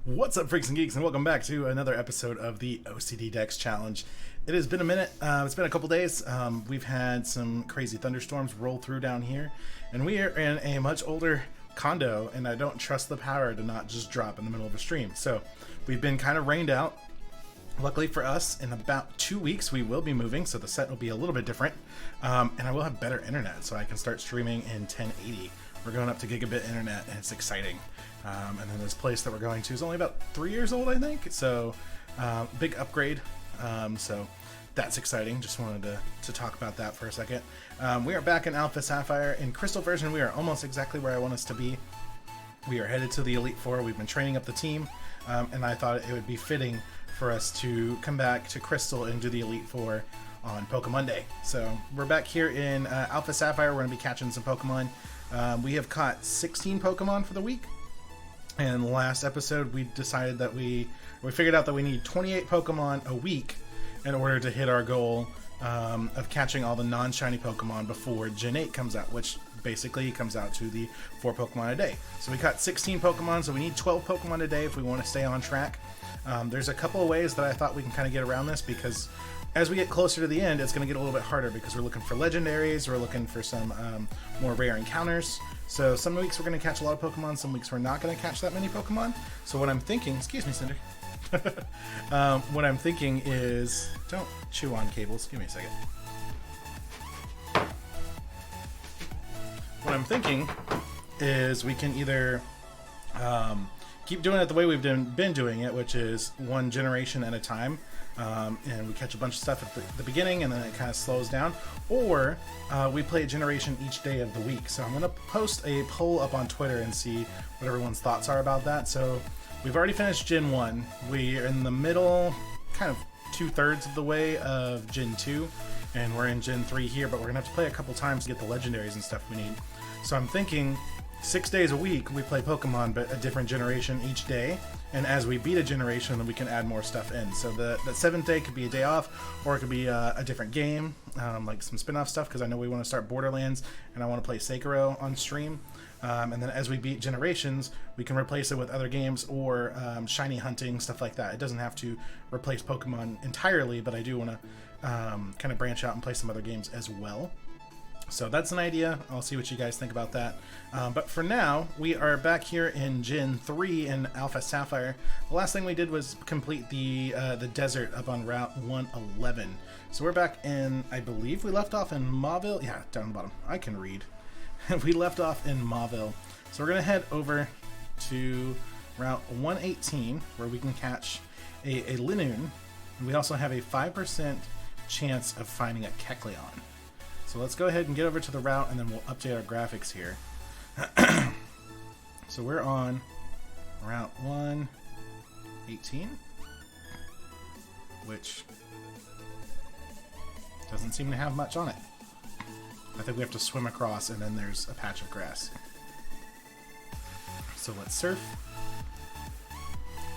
What's up, freaks and geeks, and welcome back to another episode of the OCD Decks Challenge. It has been a minute. It's been a couple days. We've had some crazy thunderstorms roll through down here, and we are in a much older condo, and I don't trust the power to not just drop in the middle of a stream. So we've been kind of rained out. Luckily for us, in about 2 weeks, we will be moving, so the set will be a little bit different, and I will have better internet, so I can start streaming in 1080. We're going up to gigabit internet, and it's exciting. And then this place that we're going to is only about 3 years old, I think, so big upgrade. So that's exciting. Just wanted to talk about that for a second. We are back in Alpha Sapphire. In Crystal version, we are almost exactly where I want us to be. We are headed to the Elite Four. We've been training up the team, and I thought it would be fitting for us to come back to Crystal and do the Elite Four on Pokemon Day. So we're back here in Alpha Sapphire. We're going to be catching some Pokemon. We have caught 16 Pokemon for the week. And last episode, we decided that we figured out that we need 28 Pokemon a week in order to hit our goal of catching all the non-shiny Pokemon before Gen 8 comes out, which basically comes out to the 4 Pokemon a day. So we caught 16 Pokemon, so we need 12 Pokemon a day if we want to stay on track. There's a couple of ways that I thought we can kind of get around this, because as we get closer to the end, it's going to get a little bit harder because we're looking for legendaries, we're looking for some more rare encounters. So some weeks we're going to catch a lot of Pokemon, some weeks we're not going to catch that many Pokemon. So what I'm thinking, excuse me, Cinder. What I'm thinking is, don't chew on cables, give me a second. What I'm thinking is we can either keep doing it the way we've been doing it, which is one generation at a time, and we catch a bunch of stuff at the beginning and then it kind of slows down, or we play a generation each day of the week. So I'm going to post a poll up on Twitter and see what everyone's thoughts are about that. So we've already finished Gen 1. We're in the middle, kind of 2/3 of the way of Gen 2, and we're in Gen 3 here, but we're going to have to play a couple times to get the legendaries and stuff we need. So I'm thinking 6 days a week we play Pokemon, but a different generation each day, and as we beat a generation, then we can add more stuff in. So that 7th day could be a day off, or it could be a different game, like some spin-off stuff, because I know we want to start Borderlands, and I want to play Sekiro on stream. And then as we beat generations, we can replace it with other games or shiny hunting, stuff like that. It doesn't have to replace Pokemon entirely, but I do want to kind of branch out and play some other games as well. So that's an idea. I'll see what you guys think about that. But for now, we are back here in Gen 3 in Alpha Sapphire. The last thing we did was complete the desert up on Route 111. So we're back in, I believe we left off in Mauville. Yeah, down the bottom. I can read. We left off in Mauville. So we're going to head over to Route 118, where we can catch a Linoone. We also have a 5% chance of finding a Kecleon. So let's go ahead and get over to the route, and then we'll update our graphics here. So we're on Route 118, which doesn't seem to have much on it. I think we have to swim across, and then there's a patch of grass. So let's surf.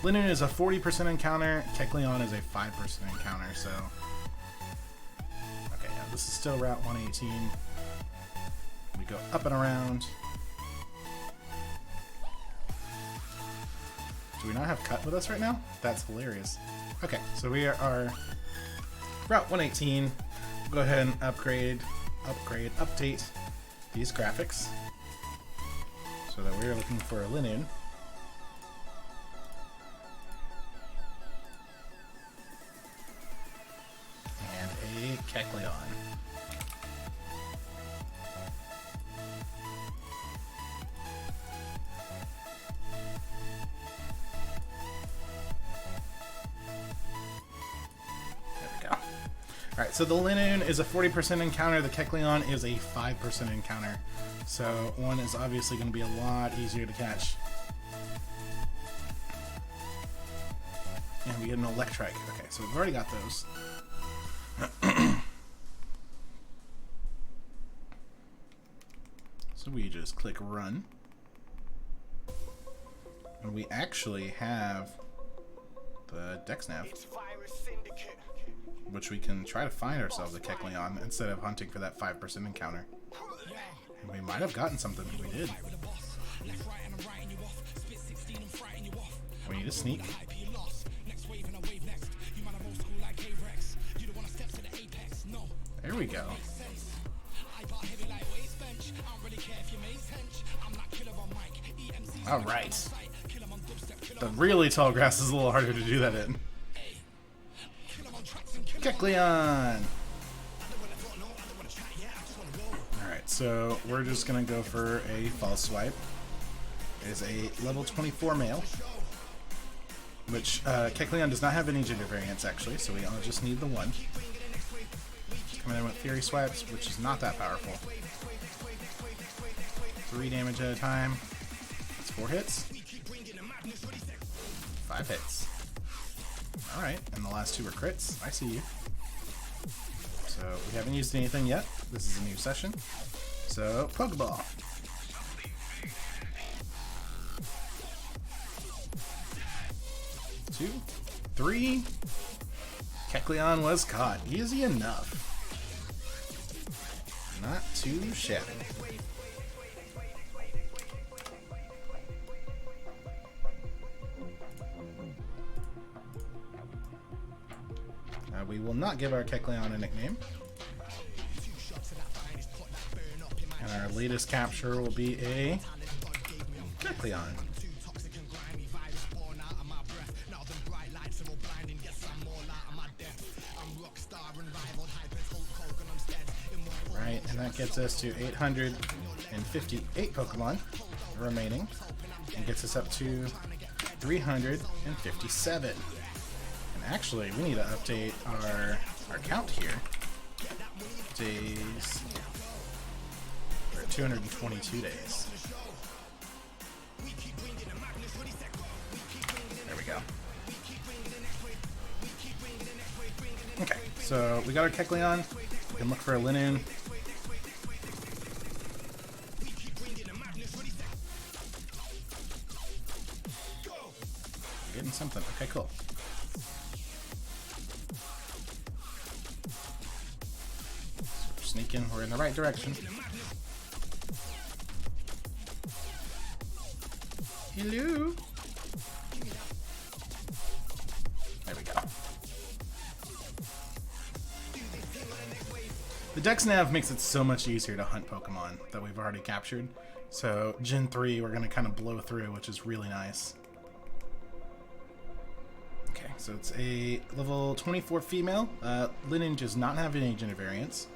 Linoone is a 40% encounter. Kecleon is a 5% encounter, so... Okay, yeah, this is still Route 118. We go up and around. Do we not have Cut with us right now? That's hilarious. Okay, so we are Route 118. We'll go ahead and update these graphics so that we are looking for a Linoone. And a Kecleon. Alright, so the Linoone is a 40% encounter, the Kecleon is a 5% encounter. So one is obviously going to be a lot easier to catch. And we get an Electrike. Okay, so we've already got those. So we just click run. And we actually have the Dex Nav, which we can try to find ourselves a Kecleon instead of hunting for that 5% encounter. And we might have gotten something. We did. We need to sneak. There we go. Alright. The really tall grass is a little harder to do that in. Kecleon! Alright, so we're just gonna go for a false swipe. It is a level 24 male. which Kecleon does not have any gender variants actually, so we only just need the one. Coming in with Fury Swipes, which is not that powerful. 3 damage at a time. That's 4 hits. 5 hits. Alright, and the last 2 are crits. I see you. So we haven't used anything yet. This is a new session. So, Pokeball. 2, 3. Kecleon was caught. Easy enough. Not too shabby. We will not give our Kecleon a nickname. And our latest capture will be a Kecleon. Right, and that gets us to 858 Pokemon remaining, and gets us up to 357. And actually, we need to update our count here. Days. We're at 222 days. There we go. Okay, so we got our Kecleon. We can look for a Linoon. We're getting something. Okay, cool. So we're sneaking. We're in the right direction. Hello. There we go. The Dex Nav makes it so much easier to hunt Pokemon that we've already captured. So Gen 3 we're going to kind of blow through, which is really nice. Okay, so it's a level 24 female. Linen does not have any gender variants.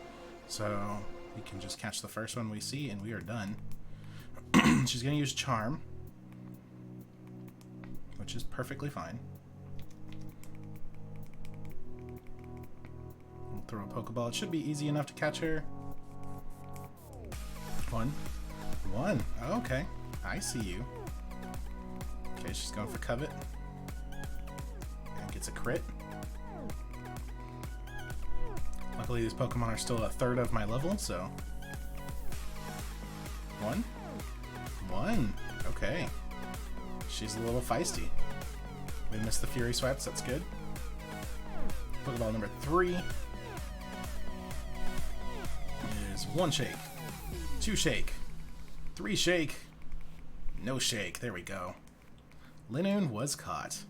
So we can just catch the first one we see and we are done. She's going to use Charm, which is perfectly fine. We'll throw a Pokeball. It should be easy enough to catch her. 1. Oh, okay. I see you. Okay, she's going for Covet. And gets a crit. Luckily, these Pokemon are still a third of my level, so... 1. Okay. She's a little feisty. We missed the Fury Swipes, that's good. Pokeball number 3 is 1 shake, 2 shake, 3 shake, no shake. There we go. Linoon was caught.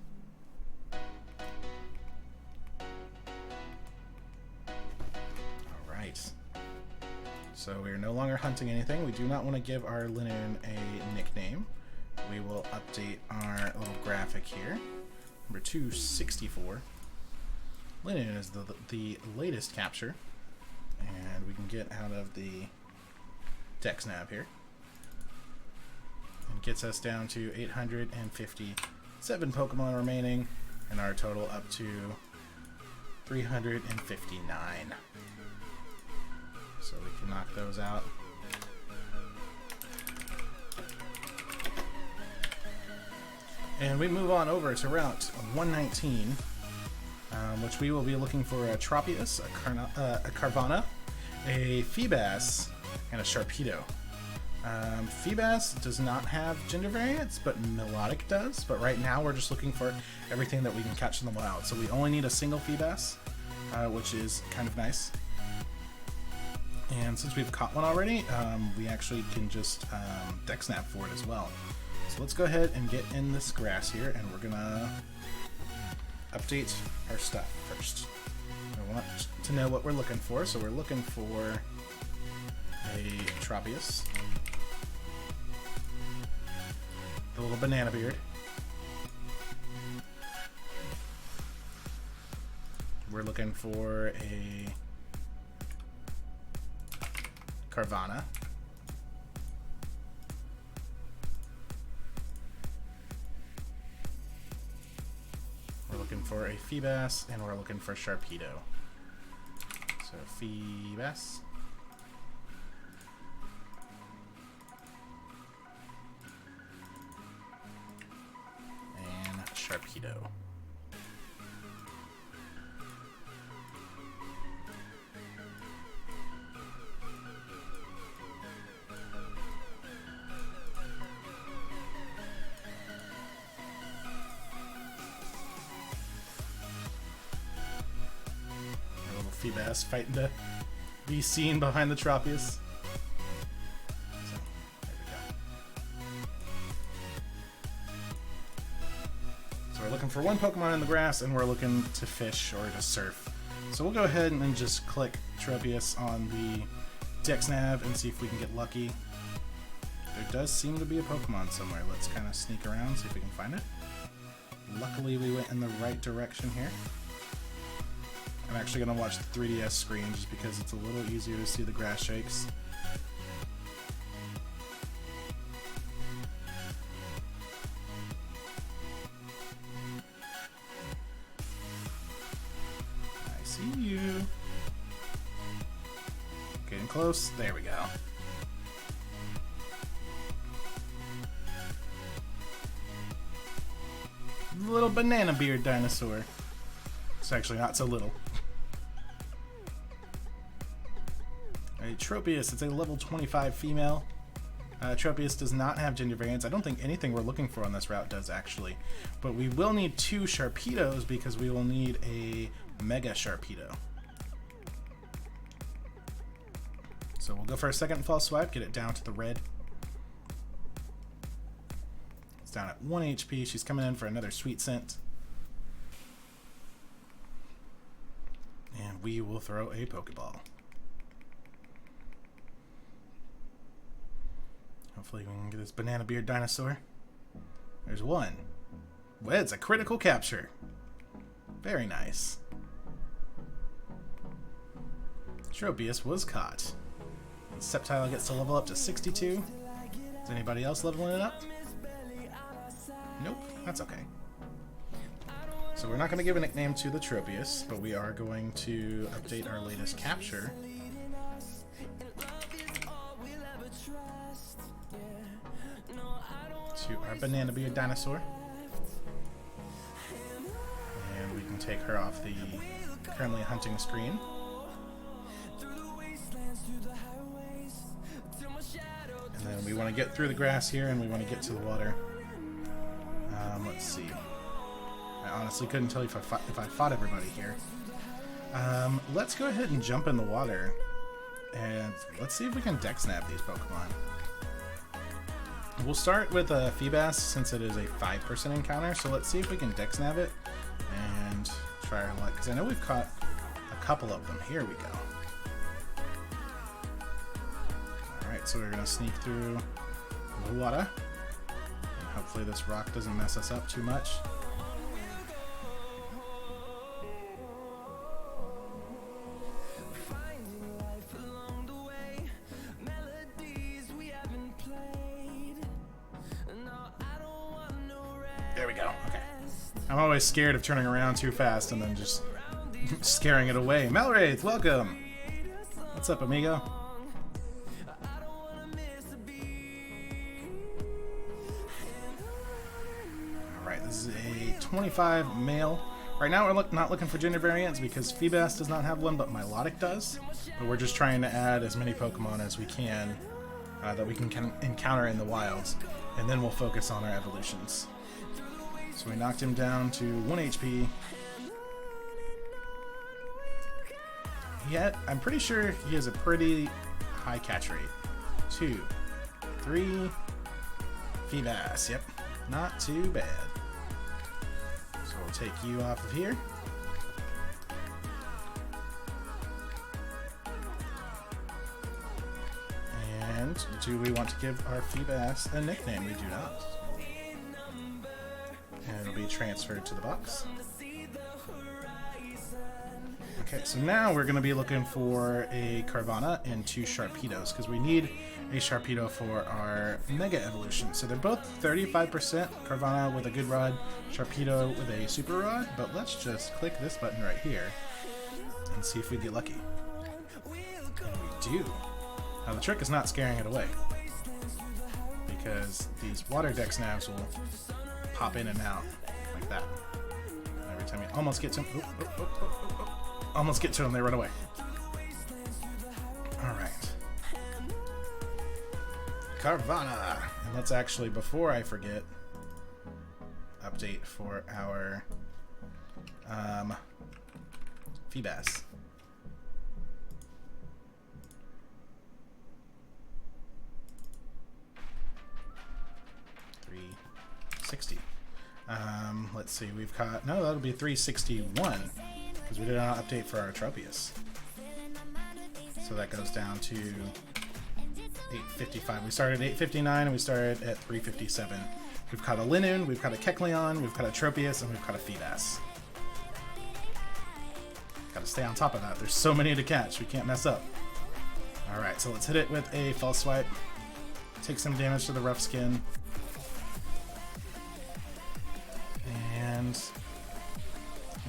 Alright. So we are no longer hunting anything. We do not want to give our Linoon a nickname. We will update our little graphic here. Number 264. Linoon is the latest capture. And we can get out of the Dex Nav here. And gets us down to 857 Pokemon remaining. And our total up to 359. So we can knock those out. And we move on over to Route 119, which we will be looking for a Tropius, a Carvana, a Feebas, and a Sharpedo. Feebas does not have gender variants, but Melodic does. But right now we're just looking for everything that we can catch in the wild. So we only need a single Feebas, which is kind of nice. And since we've caught one already, we actually can just Dex Nap for it as well. So let's go ahead and get in this grass here, and we're gonna update our stuff first. I want to know what we're looking for, so we're looking for a Tropius, the little banana beard. We're looking for a Carvana. for a Feebas, and we're looking for Sharpedo. So Feebas. And Sharpedo. Feebas fighting to be seen behind the Tropius. So, there we go. So we're looking for one Pokemon in the grass, and we're looking to fish or to surf. So we'll go ahead and then just click Tropius on the Dex Nav and see if we can get lucky. There does seem to be a Pokemon somewhere. Let's kind of sneak around, see if we can find it. Luckily we went in the right direction here. I'm actually going to watch the 3DS screen just because it's a little easier to see the grass shakes. I see you. Getting close. There we go. Little banana beard dinosaur. It's actually not so little. Tropius, it's a level 25 female. Tropius does not have gender variants. I don't think anything we're looking for on this route does, actually. But we will need 2 Sharpedos because we will need a Mega Sharpedo. So we'll go for a second false swipe, get it down to the red. It's down at 1 HP. She's coming in for another Sweet Scent. And we will throw a Pokeball. Hopefully we can get this banana beard dinosaur. There's one. Well, it's a critical capture. Very nice. Tropius was caught. And Sceptile gets to level up to 62. Is anybody else leveling it up? Nope, that's okay. So we're not going to give a nickname to the Tropius, but we are going to update our latest capture. To our banana beard dinosaur. And we can take her off the currently hunting screen. And then we want to get through the grass here, and we want to get to the water. Let's see. I honestly couldn't tell you if I fought everybody here. Let's go ahead and jump in the water, and let's see if we can Dex Nab these Pokemon. We'll start with a Feebas since it is a 5% encounter, so let's see if we can Dex Nav it and try our luck, because I know we've caught a couple of them. Here we go. Alright, so we're going to sneak through the water, and hopefully this rock doesn't mess us up too much. There we go. Okay. I'm always scared of turning around too fast and then just scaring it away. Malwraith, welcome! What's up, amigo? Alright, this is a 25 male. Right now we're not looking for gender variants because Feebas does not have one, but Milotic does. But we're just trying to add as many Pokemon as we can that we can encounter in the wilds. And then we'll focus on our evolutions. So we knocked him down to 1 HP. Yet, I'm pretty sure he has a pretty high catch rate. 2, 3, Feebas. Yep, not too bad. So we'll take you off of here. And do we want to give our Feebas a nickname? We do not. And it'll be transferred to the box. Okay, so now we're going to be looking for a Carvana and 2 Sharpedos, because we need a Sharpedo for our Mega Evolution. So they're both 35%, Carvana with a good rod, Sharpedo with a super rod, but let's just click this button right here and see if we get lucky. And we do. Now the trick is not scaring it away, because these water deck navs will pop in and out like that. And every time you almost get to them, almost get to them, they run away. Alright. Carvana! And let's actually, before I forget, update for our Feebas. $360. Let's see, we've got, no, that'll be 361 because we did not update for our Tropius. So that goes down to 855. We started at 859 and we started at 357. We've got a Linoon, we've got a Kecleon, we've got a Tropius, and we've got a Feebas. Gotta stay on top of that. There's so many to catch, we can't mess up. Alright, so let's hit it with a False Swipe. Take some damage to the rough skin. And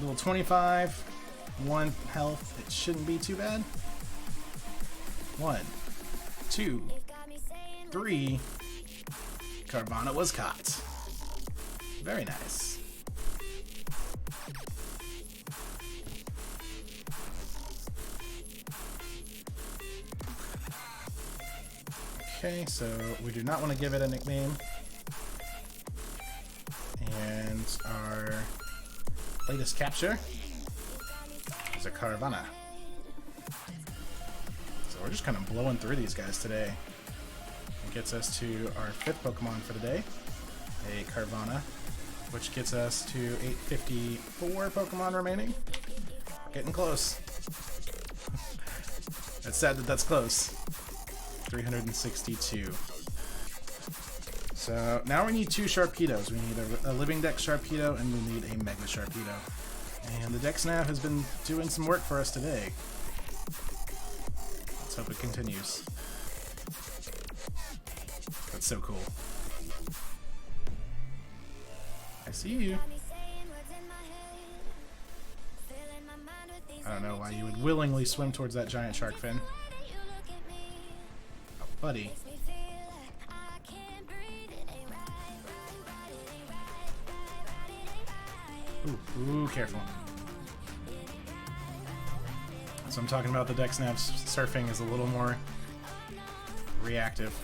little 25, 1 health. It shouldn't be too bad. 1, 2, 3. Carvana was caught. Very nice. Okay, so we do not want to give it a nickname. And our latest capture is a Carvana. So we're just kind of blowing through these guys today. It gets us to our 5th Pokemon for the day, a Carvana, which gets us to 854 Pokemon remaining. Getting close. It's sad that that's close. 362. So now we need 2 Sharpedos. We need a Living Dex Sharpedo and we need a Mega Sharpedo. And the Dex Nav has been doing some work for us today. Let's hope it continues. That's so cool. I see you. I don't know why you would willingly swim towards that giant shark fin. Oh, buddy. Ooh, careful. So I'm talking about the Dex Nav surfing is a little more reactive.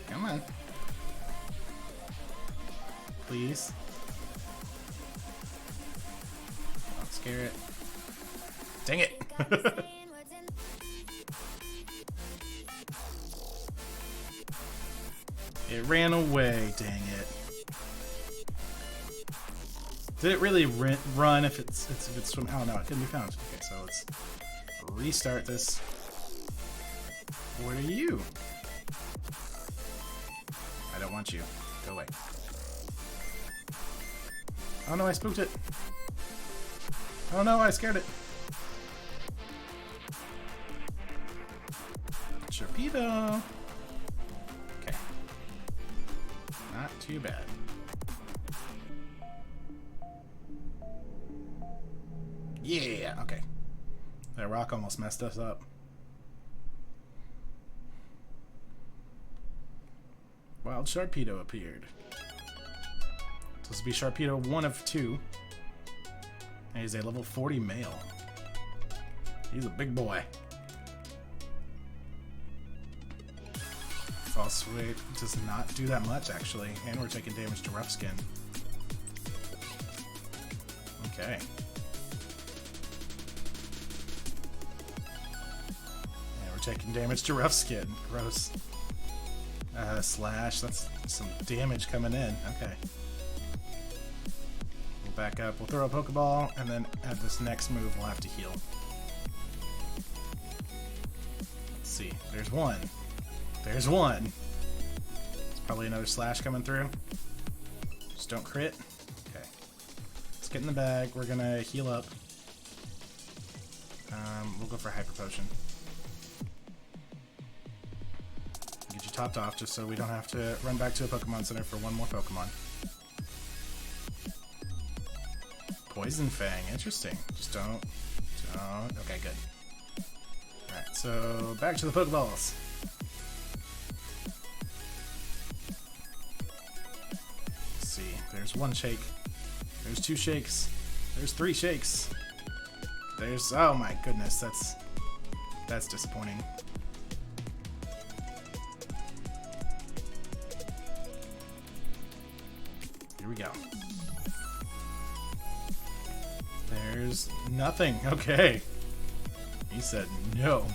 Come on. Please. Don't scare it. Dang it! It ran away, dang it. Did it really run if it's swim? Oh no, it couldn't be found. Okay, so let's restart this. What are you? I don't want you. Go away. Oh no, I spooked it. Oh no, I scared it. Sharpedo. Okay. Not too bad. Yeah, okay. That rock almost messed us up. Wild Sharpedo appeared. This will be Sharpedo 1 of 2. And he's a level 40 male. He's a big boy. False Swipe does not do that much, actually. And we're taking damage to rough skin. Okay. Taking damage to rough skin. Gross. Slash. That's some damage coming in. Okay. We'll back up. We'll throw a Pokeball, and then at this next move, we'll have to heal. Let's see. There's one. There's one. There's probably another Slash coming through. Just don't crit. Okay. Let's get in the bag. We're gonna heal up. We'll go for Hyper Potion. topped off just so we don't have to run back to a Pokemon Center for one more Pokemon. Poison Fang, interesting. Just don't. Okay, good. Alright, so back to the Pokeballs. Let's see, there's one shake. There's two shakes. There's three shakes. There's, oh my goodness, that's disappointing. Here we go. There's nothing. Okay. He said no.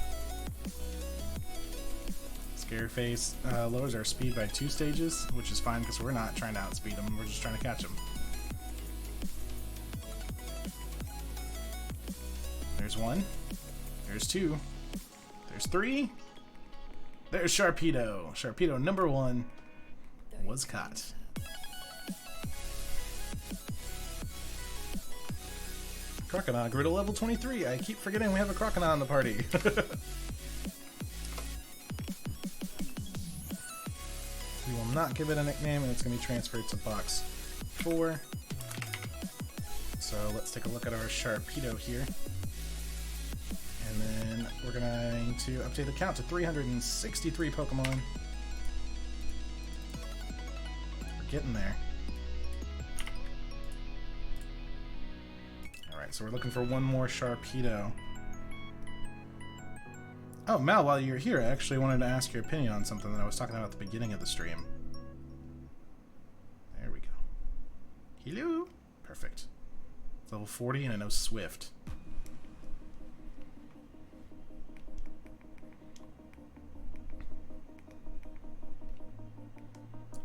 Scareface lowers our speed by 2 stages, which is fine because we're not trying to outspeed him. We're just trying to catch him. There's 1. There's 2. There's 3. There's Sharpedo. Sharpedo number 1 was caught. Croconaw grew to level 23. I keep forgetting we have a Croconaw in the party. We will not give it a nickname, and it's going to be transferred to box 4. So let's take a look at our Sharpedo here. And then we're going to update the count to 363 Pokemon. We're getting there. Alright, so we're looking for one more Sharpedo. Oh, Mal, while you're here, I actually wanted to ask your opinion on something that I was talking about at the beginning of the stream. There we go. Hello! Perfect. It's level 40 and I know Swift.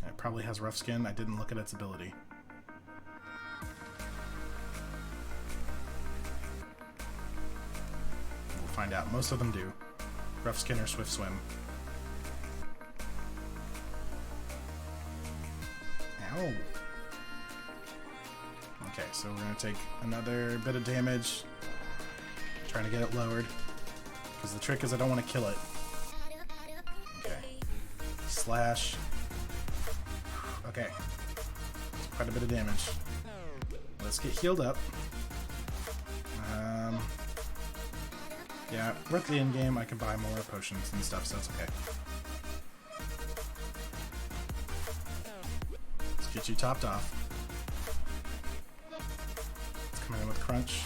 It probably has rough skin. I didn't look at its ability. We'll find out. Most of them do. Rough skin or swift swim. Ow. Okay, so we're going to take another bit of damage. Trying to get it lowered. Because the trick is I don't want to kill it. Okay. Slash. Okay. Quite a bit of damage. Let's get healed up. Yeah, we're at the end game. I can buy more potions and stuff, so it's okay. Let's get you topped off. Let's come in with Crunch.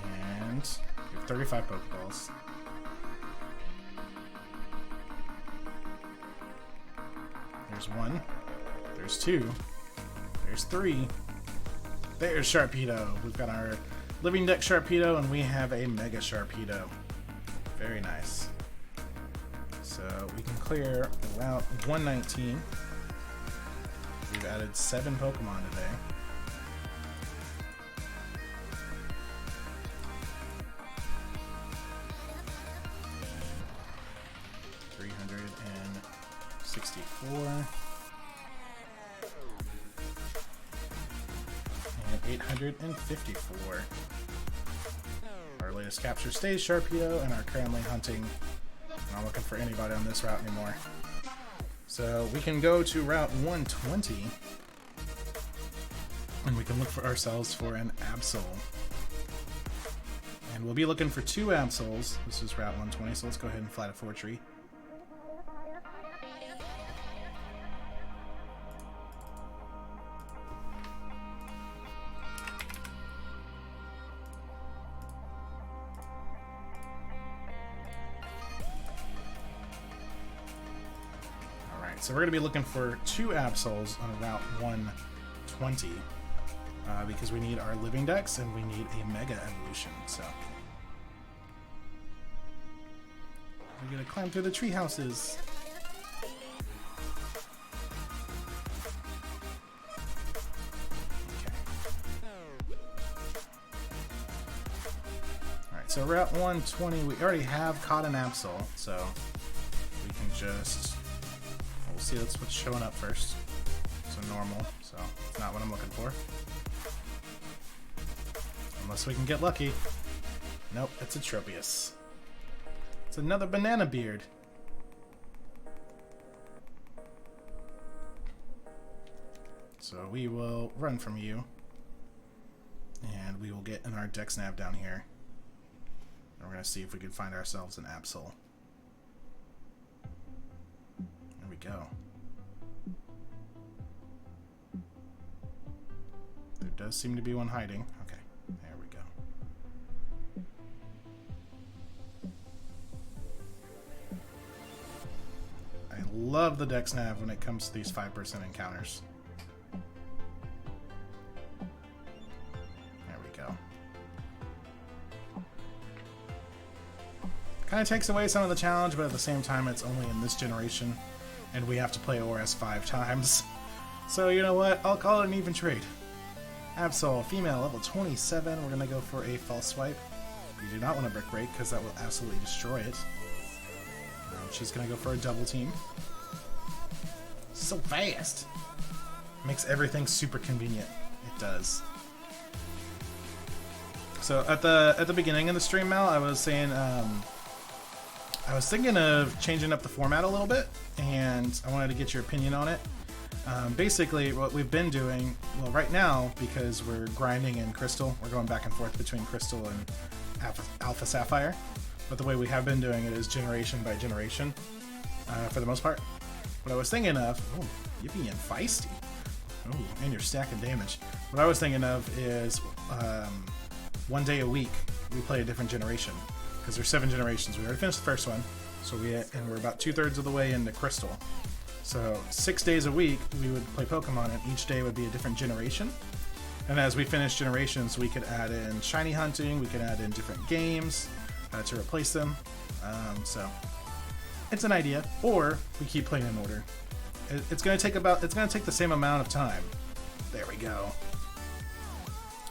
And we have 35 Pokeballs. There's 1. There's 2. There's 3. There's Sharpedo. We've got our Living Deck Sharpedo, and we have a Mega Sharpedo. Very nice. So we can clear Route 119. We've added 7 Pokemon today. $364. 854. Our latest capture stays Sharpedo, and are currently hunting. Not looking for anybody on this route anymore. So we can go to Route 120, and we can look for ourselves for an Absol. And we'll be looking for 2 Absols. This is Route 120, so let's go ahead and fly to Fortree. So we're going to be looking for 2 Absols on Route 120 because we need our Living Decks and we need a Mega Evolution. So we're going to climb through the tree houses. Okay. Alright, so Route 120, we already have caught an Absol, so we can just... We'll see that's what's showing up first. So normal, so it's not what I'm looking for. Unless we can get lucky. Nope, it's a Tropius. It's another banana beard. So we will run from you. And we will get in our dex nav down here. And we're going to see if we can find ourselves an Absol. There we go. There does seem to be one hiding. Okay, there we go. I love the dex nav when it comes to these 5% encounters. There we go. Kind of takes away some of the challenge, but at the same time it's only in this generation and we have to play ORS 5 times. So you know what? I'll call it an even trade. Absol, female, level 27. We're going to go for a false swipe. We do not want a brick break because that will absolutely destroy it. She's going to go for a double team. So fast! Makes everything super convenient. It does. So at the beginning of the stream, Mal, I was saying I was thinking of changing up the format a little bit, and I wanted to get your opinion on it. Basically, what we've been doing, well, right now, because we're grinding in Crystal, we're going back and forth between Crystal and Alpha Sapphire, but the way we have been doing it is generation by generation, for the most part. What I was thinking of, oh, you're being feisty. Oh, and you're stacking damage. What I was thinking of is, one day a week, we play a different generation, because there's 7 generations. We already finished the first one, so we're about 2/3 of the way into Crystal. So 6 days a week, we would play Pokemon, and each day would be a different generation. And as we finish generations, we could add in shiny hunting, we could add in different games to replace them. So it's an idea. Or we keep playing in order. It's going to take the same amount of time. There we go.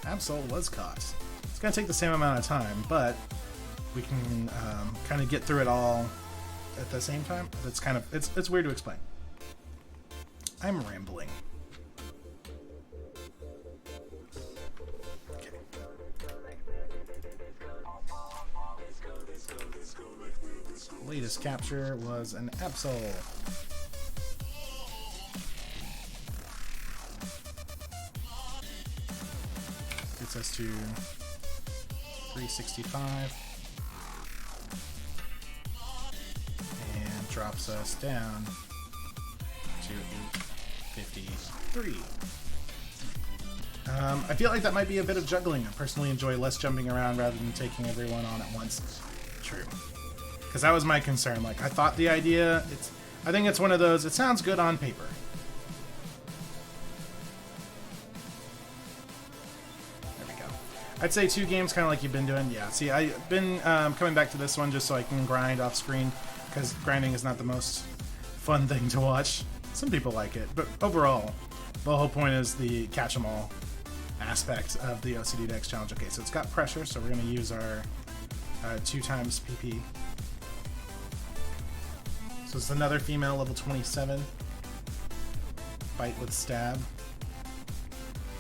Absol was caught. It's going to take the same amount of time, but we can kind of get through it all at the same time. It's weird to explain. I'm rambling. Okay. Latest capture was an Absol. Gets us to 365. And drops us down to 853. I feel like that might be a bit of juggling. I personally enjoy less jumping around rather than taking everyone on at once. True. Because that was my concern. Like, I thought the idea, I think it's one of those, it sounds good on paper. There we go. I'd say 2 games, kind of like you've been doing. Yeah, see, I've been coming back to this one just so I can grind off screen, because grinding is not the most fun thing to watch. Some people like it, but overall, the whole point is the catch-em-all aspect of the OCD Dex challenge. Okay, so it's got pressure, so we're going to use our 2 times PP. So it's another female, level 27. Bite with stab.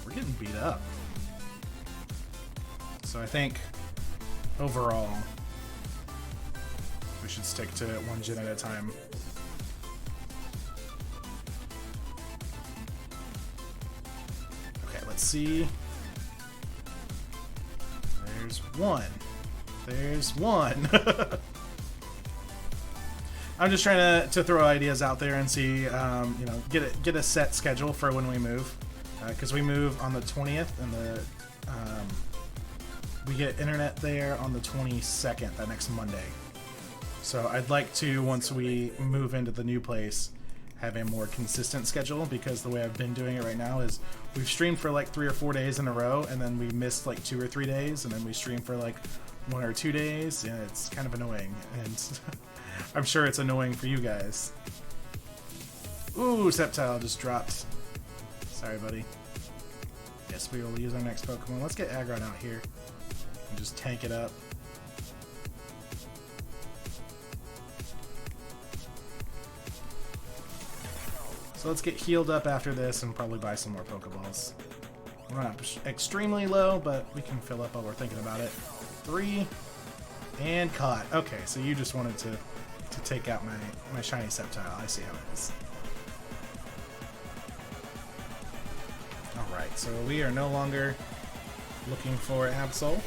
We're getting beat up. So I think, overall, we should stick to 1 gen at a time. Let's see. There's one. There's one. I'm just trying to throw ideas out there and see, get a set schedule for when we move, because we move on the 20th, and we get internet there on the 22nd, that next Monday. So I'd like to, once we move into the new place, have a more consistent schedule, because the way I've been doing it right now is we've streamed for like 3 or 4 days in a row, and then we missed like 2 or 3 days, and then we stream for like 1 or 2 days, and it's kind of annoying, and I'm sure it's annoying for you guys. Ooh, Sceptile just dropped. Sorry, buddy. Yes, we will use our next Pokemon. Let's get Aggron out here and just tank it up. So let's get healed up after this and probably buy some more Pokeballs. We're not extremely low, but we can fill up while we're thinking about it. 3, And caught. Okay, so you just wanted to take out my shiny Sceptile. I see how it is. Alright, so we are no longer looking for Absol.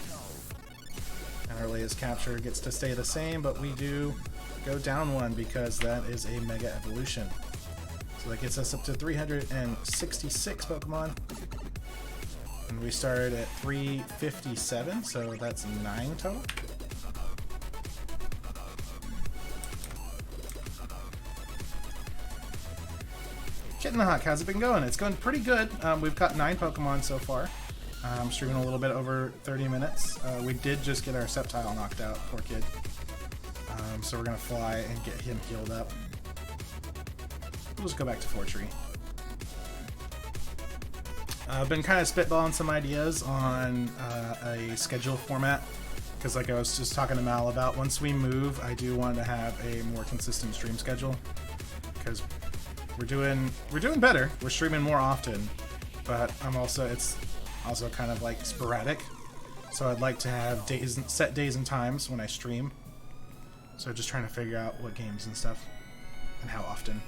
And our latest capture gets to stay the same, but we do go down one because that is a Mega Evolution. So that gets us up to 366 Pokemon. And we started at 357, so that's 9 total. Kitten Hawk, how's it been going? It's going pretty good. We've caught 9 Pokemon so far. Streaming a little bit over 30 minutes. We did just get our Sceptile knocked out, poor kid. So we're gonna fly and get him healed up. We'll just go back to Fortree. I've been kind of spitballing some ideas on a schedule format, because like I was just talking to Mal about, once we move, I do want to have a more consistent stream schedule, because we're doing better. We're streaming more often, but it's also kind of like sporadic. So I'd like to have set days and times when I stream. So just trying to figure out what games and stuff and how often.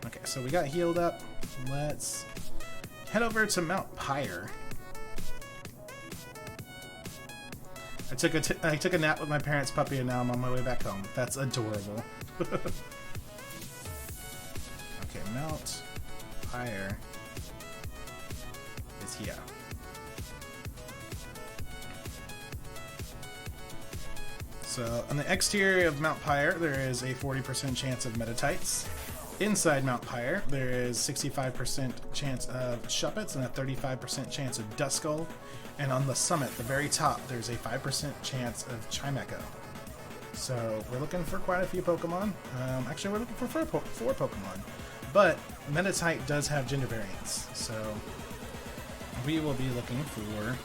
Okay, so we got healed up. Let's head over to Mount Pyre. I took a nap with my parents' puppy and now I'm on my way back home. That's adorable. Okay, Mount Pyre is here. So on the exterior of Mount Pyre, there is a 40% chance of Metatites. Inside Mount Pyre, there is 65% chance of Shuppets and a 35% chance of Duskull. And on the summit, the very top, there's a 5% chance of Chimecho. So we're looking for quite a few Pokemon. Actually, we're looking for four Pokemon. But Metatite does have gender variants, so we will be looking for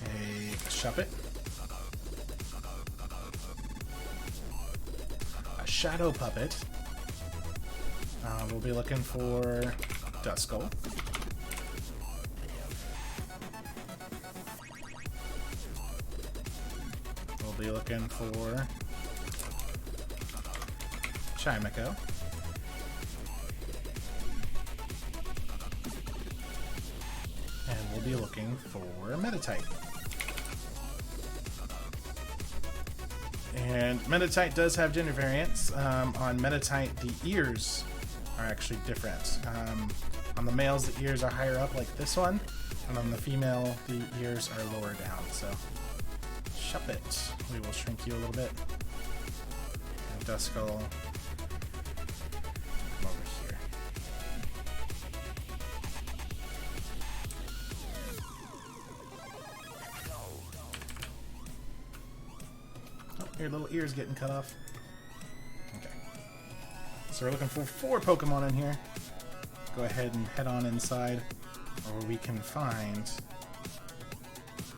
a Shuppet, a Shadow Puppet. We'll be looking for Duskull. We'll be looking for Chimecho. And we'll be looking for Metatite. And Metatite does have gender variants. On Metatite, the ears are actually different. On the males, the ears are higher up like this one, and on the female, the ears are lower down. So, Shuppet, we will shrink you a little bit. And Duskull, come over here. Oh, your little ear's getting cut off. So we're looking for 4 Pokemon in here. Go ahead and head on inside, or we can find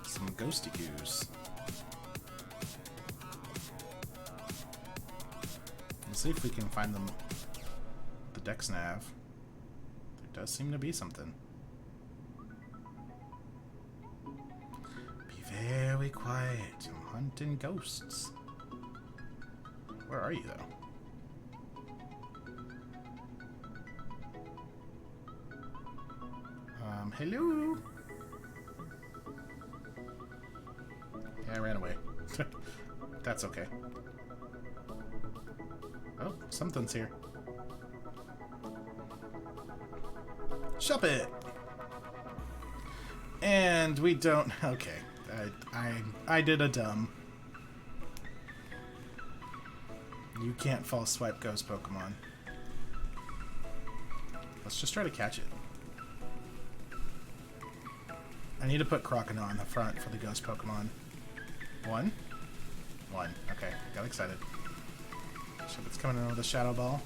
some Ghosty Goos. Let's see if we can find them. The Dex Nav. There does seem to be something. Be very quiet. I'm hunting ghosts. Where are you, though? Hello? Yeah, I ran away. That's okay. Oh, something's here. Shuppet! And we don't... Okay. I did a dumb. You can't false swipe ghost Pokemon. Let's just try to catch it. I need to put Crocodile on the front for the ghost Pokemon. One. Okay, got excited. Shuppet's coming in with a Shadow Ball.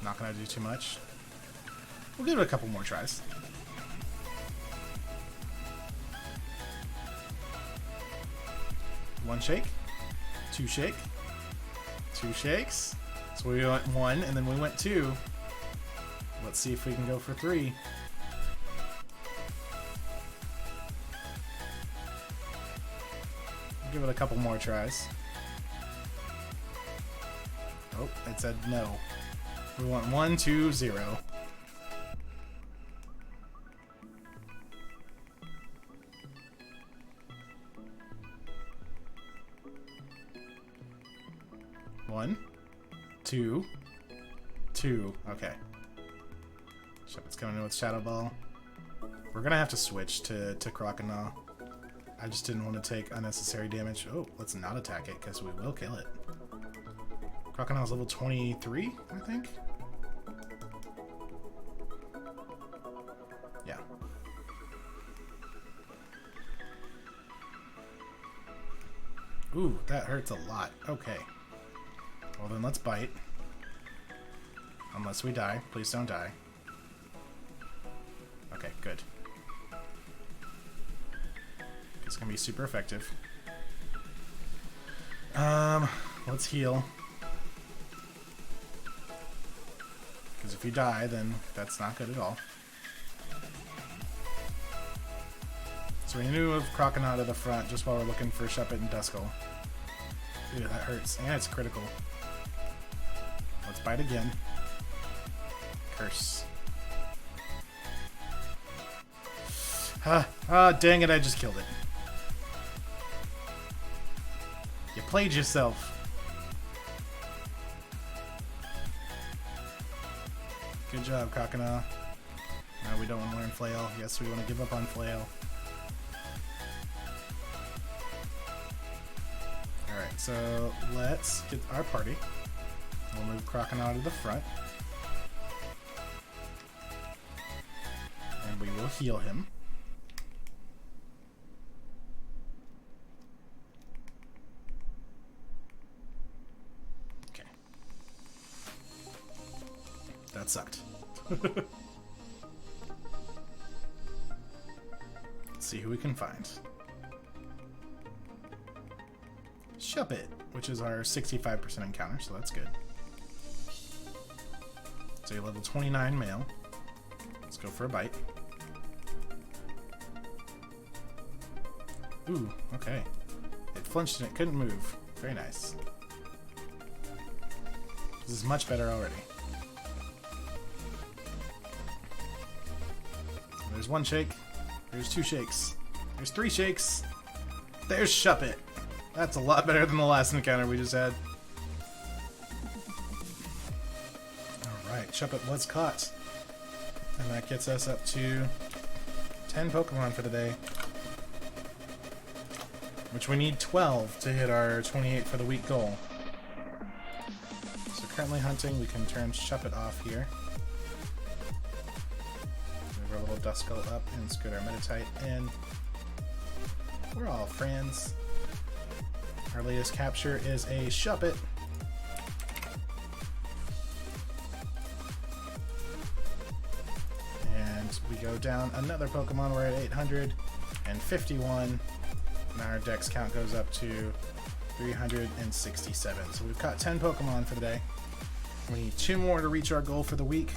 Not gonna do too much. We'll give it a couple more tries. One shake. 2 shake. 2 shakes. So we went 1 and then we went 2. Let's see if we can go for 3. Give it a couple more tries. Oh, it said no. We want 1, 2, 0. One, two, two. Okay. Shepherd's coming in with Shadow Ball. We're gonna have to switch to Crocodile. I just didn't want to take unnecessary damage. Oh, let's not attack it because we will kill it. Crocodile's level 23, I think. Yeah. Ooh, that hurts a lot. Okay. Well then, let's bite. Unless we die. Please don't die. Okay, good. It's gonna be super effective. Let's heal. Because if you die, then that's not good at all. So we knew of Crocodile to the front just while we're looking for Shuppet and Duskull. Ew, that hurts. And it's critical. Let's bite again. Curse. Dang it, I just killed it. You played yourself. Good job, Crocodile. No, we don't want to learn Flail. Yes, we want to give up on Flail. Alright, so let's get our party. We'll move Crocodile to the front. And we will heal him. Okay. That sucked. Let's see who we can find. Shuppet, which is our 65% encounter, so that's good. It's a level 29 male. Let's go for a bite. Ooh, okay. It flinched and it couldn't move. Very nice. This is much better already. There's one shake. There's two shakes. There's three shakes. There's Shuppet. That's a lot better than the last encounter we just had. Alright, Shuppet was caught. And that gets us up to 10 Pokemon for the day. Which we need 12 to hit our 28 for the week goal. So currently hunting, we can turn Shuppet off here. Move our little Duskull up and scoot our Meditite in. We're all friends. Our latest capture is a Shuppet. And we go down another Pokemon. We're at 851. And our dex count goes up to 367. So we've caught 10 Pokemon for the day. We need 2 more to reach our goal for the week.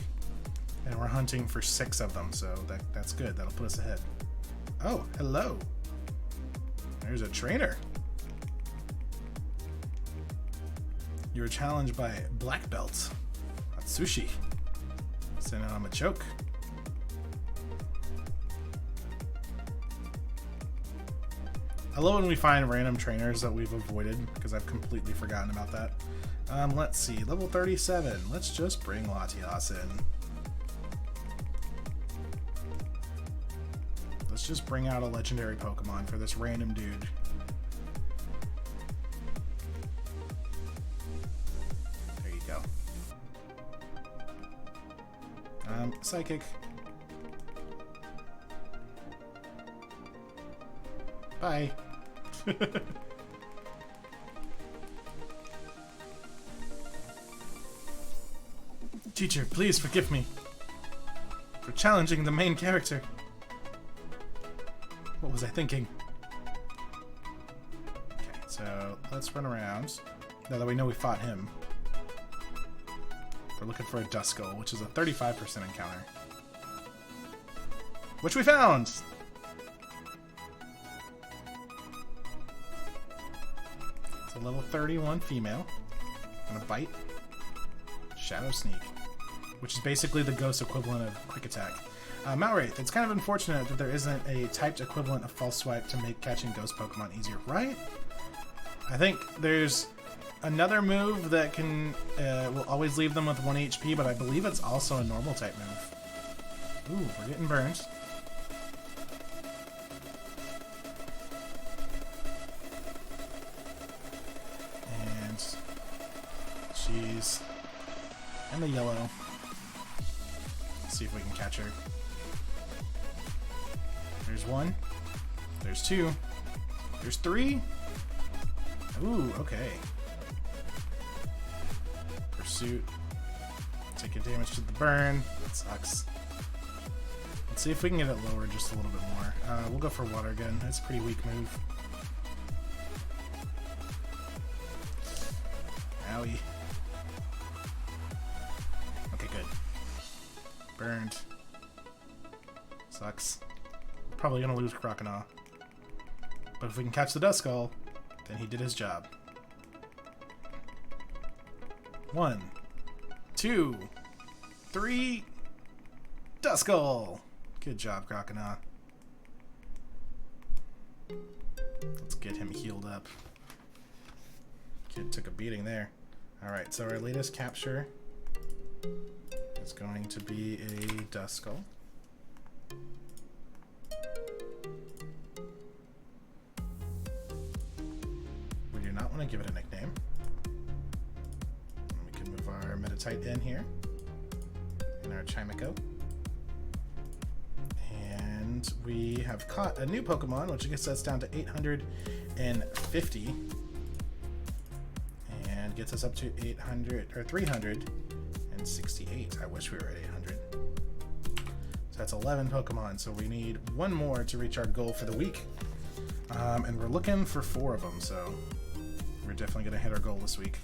And we're hunting for 6 of them, so that's good. That'll put us ahead. Oh, hello. There's a trainer. You were challenged by Black Belt. Atsushi. Send out on a choke. I love when we find random trainers that we've avoided, because I've completely forgotten about that. Let's see, level 37. Let's just bring Latias in. Let's just bring out a legendary Pokemon for this random dude. There you go. Psychic. Bye. Teacher, please forgive me for challenging the main character. What was I thinking? Okay, so let's run around. Now that we know we fought him, we're looking for a Duskull, which is a 35% encounter. Which we found! It's a level 31 female. Gonna bite. Shadow Sneak, which is basically the ghost equivalent of Quick Attack. Mount Wraith, it's kind of unfortunate that there isn't a typed equivalent of False Swipe to make catching ghost Pokemon easier, right? I think there's another move that can will always leave them with 1 HP, but I believe it's also a normal type move. Ooh, we're getting burned. And she's in the yellow. Let's see if we can catch her. There's 1. There's 2. There's 3. Ooh, okay. Pursuit. Taking damage to the burn. That sucks. Let's see if we can get it lower just a little bit more. We'll go for Water Gun. That's a pretty weak move. Owie. Okay, good. Burned. Sucks. Probably gonna lose Croconaw. But if we can catch the Duskull, then he did his job. 1, 2, 3. Duskull! Good job, Croconaw. Let's get him healed up. Kid took a beating there. Alright, so our latest capture is going to be a Duskull. We do not want to give it a nickname. We can move our Meditite in here. In our Chimico. And we have caught a new Pokemon, which gets us down to 850. And gets us up to 368. I wish we were at 800. So that's 11 Pokemon. So we need 1 more to reach our goal for the week. And we're looking for 4 of them. So we're definitely going to hit our goal this week.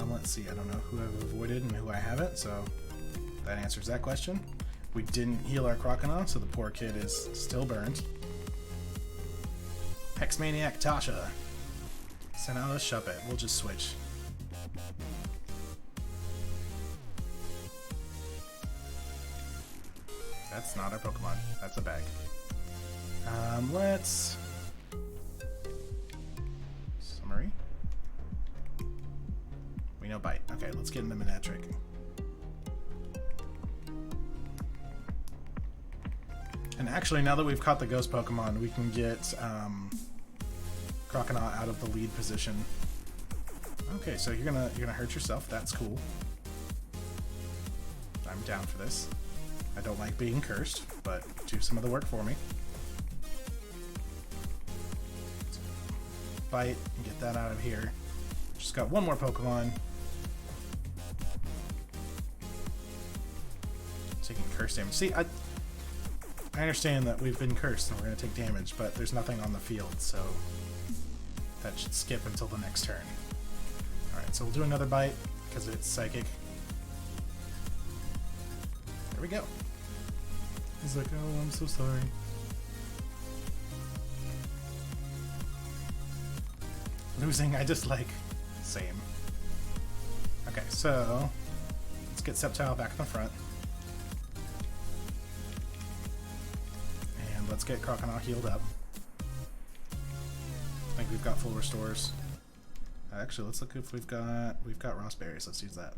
Let's see. I don't know who I've avoided and who I haven't. So that answers that question. We didn't heal our Croconaw, so the poor kid is still burned. Hexmaniac Tasha. Send out a Shuppet. We'll just switch. That's not our Pokemon. That's a bag. Let's... Summary. We know Bite. Okay, let's get into Manectric. And actually, now that we've caught the ghost Pokemon, we can get Croconaw out of the lead position. Okay, so you're gonna hurt yourself. That's cool. I'm down for this. I don't like being cursed, but do some of the work for me. Bite and get that out of here. Just got 1 more Pokemon. Taking curse damage. See, I understand that we've been cursed and we're going to take damage, but there's nothing on the field, so that should skip until the next turn. Alright, so we'll do another Bite, because it's Psychic. There we go. He's like, oh, I'm so sorry. Losing, I just like... Same. Okay, so... Let's get Sceptile back in the front. Let's get Croconaw healed up. I think we've got full restores. Actually, let's look if we've got Ross Berries. Let's use that.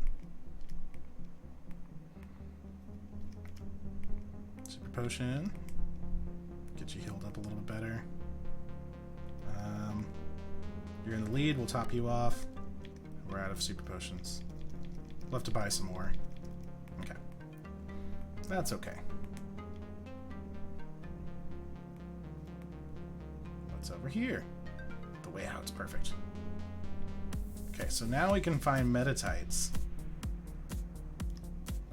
Super Potion. Get you healed up a little bit better. You're in the lead. We'll top you off. We're out of Super Potions. We'll have to buy some more. Okay. That's okay. Over here. The way out's perfect. Okay, so now we can find Meditites.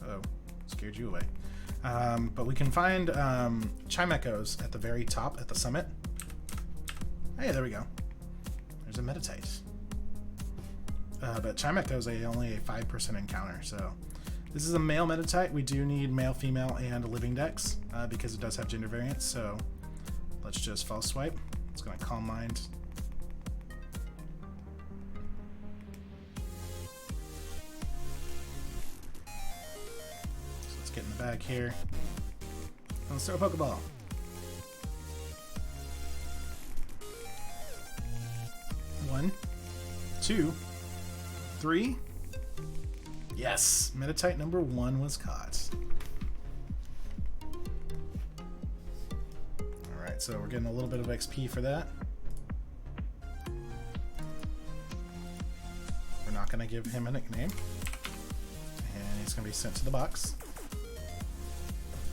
Oh, scared you away. But we can find Chimicos at the very top, at the summit. Hey, there we go. There's a Meditite. But Chimico's only a 5% encounter, so this is a male Meditite. We do need male, female, and a living dex because it does have gender variants, so let's just false swipe. It's gonna Calm Mind. So let's get in the bag here. Let's throw a Pokeball. One, two, three. Yes, Meditite number 1 was caught. Alright, so we're getting a little bit of XP for that. We're not going to give him a nickname. And he's going to be sent to the box.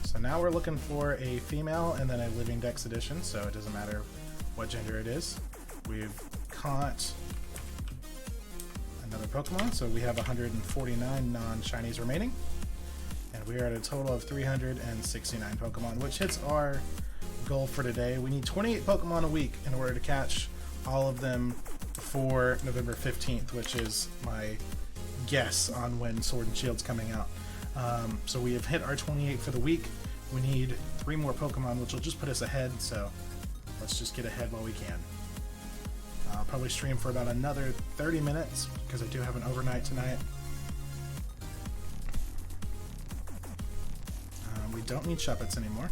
So now we're looking for a female and then a Living Dex edition, so it doesn't matter what gender it is. We've caught another Pokemon, so we have 149 non-shinies remaining, and we are at a total of 369 Pokemon, which hits our goal for today. We need 28 Pokemon a week in order to catch all of them before November 15th, which is my guess on when Sword and Shield's coming out. So we have hit our 28 for the week. We need 3 more Pokemon, which will just put us ahead, so let's just get ahead while we can. I'll probably stream for about another 30 minutes because I do have an overnight tonight. We don't need Shuppets anymore.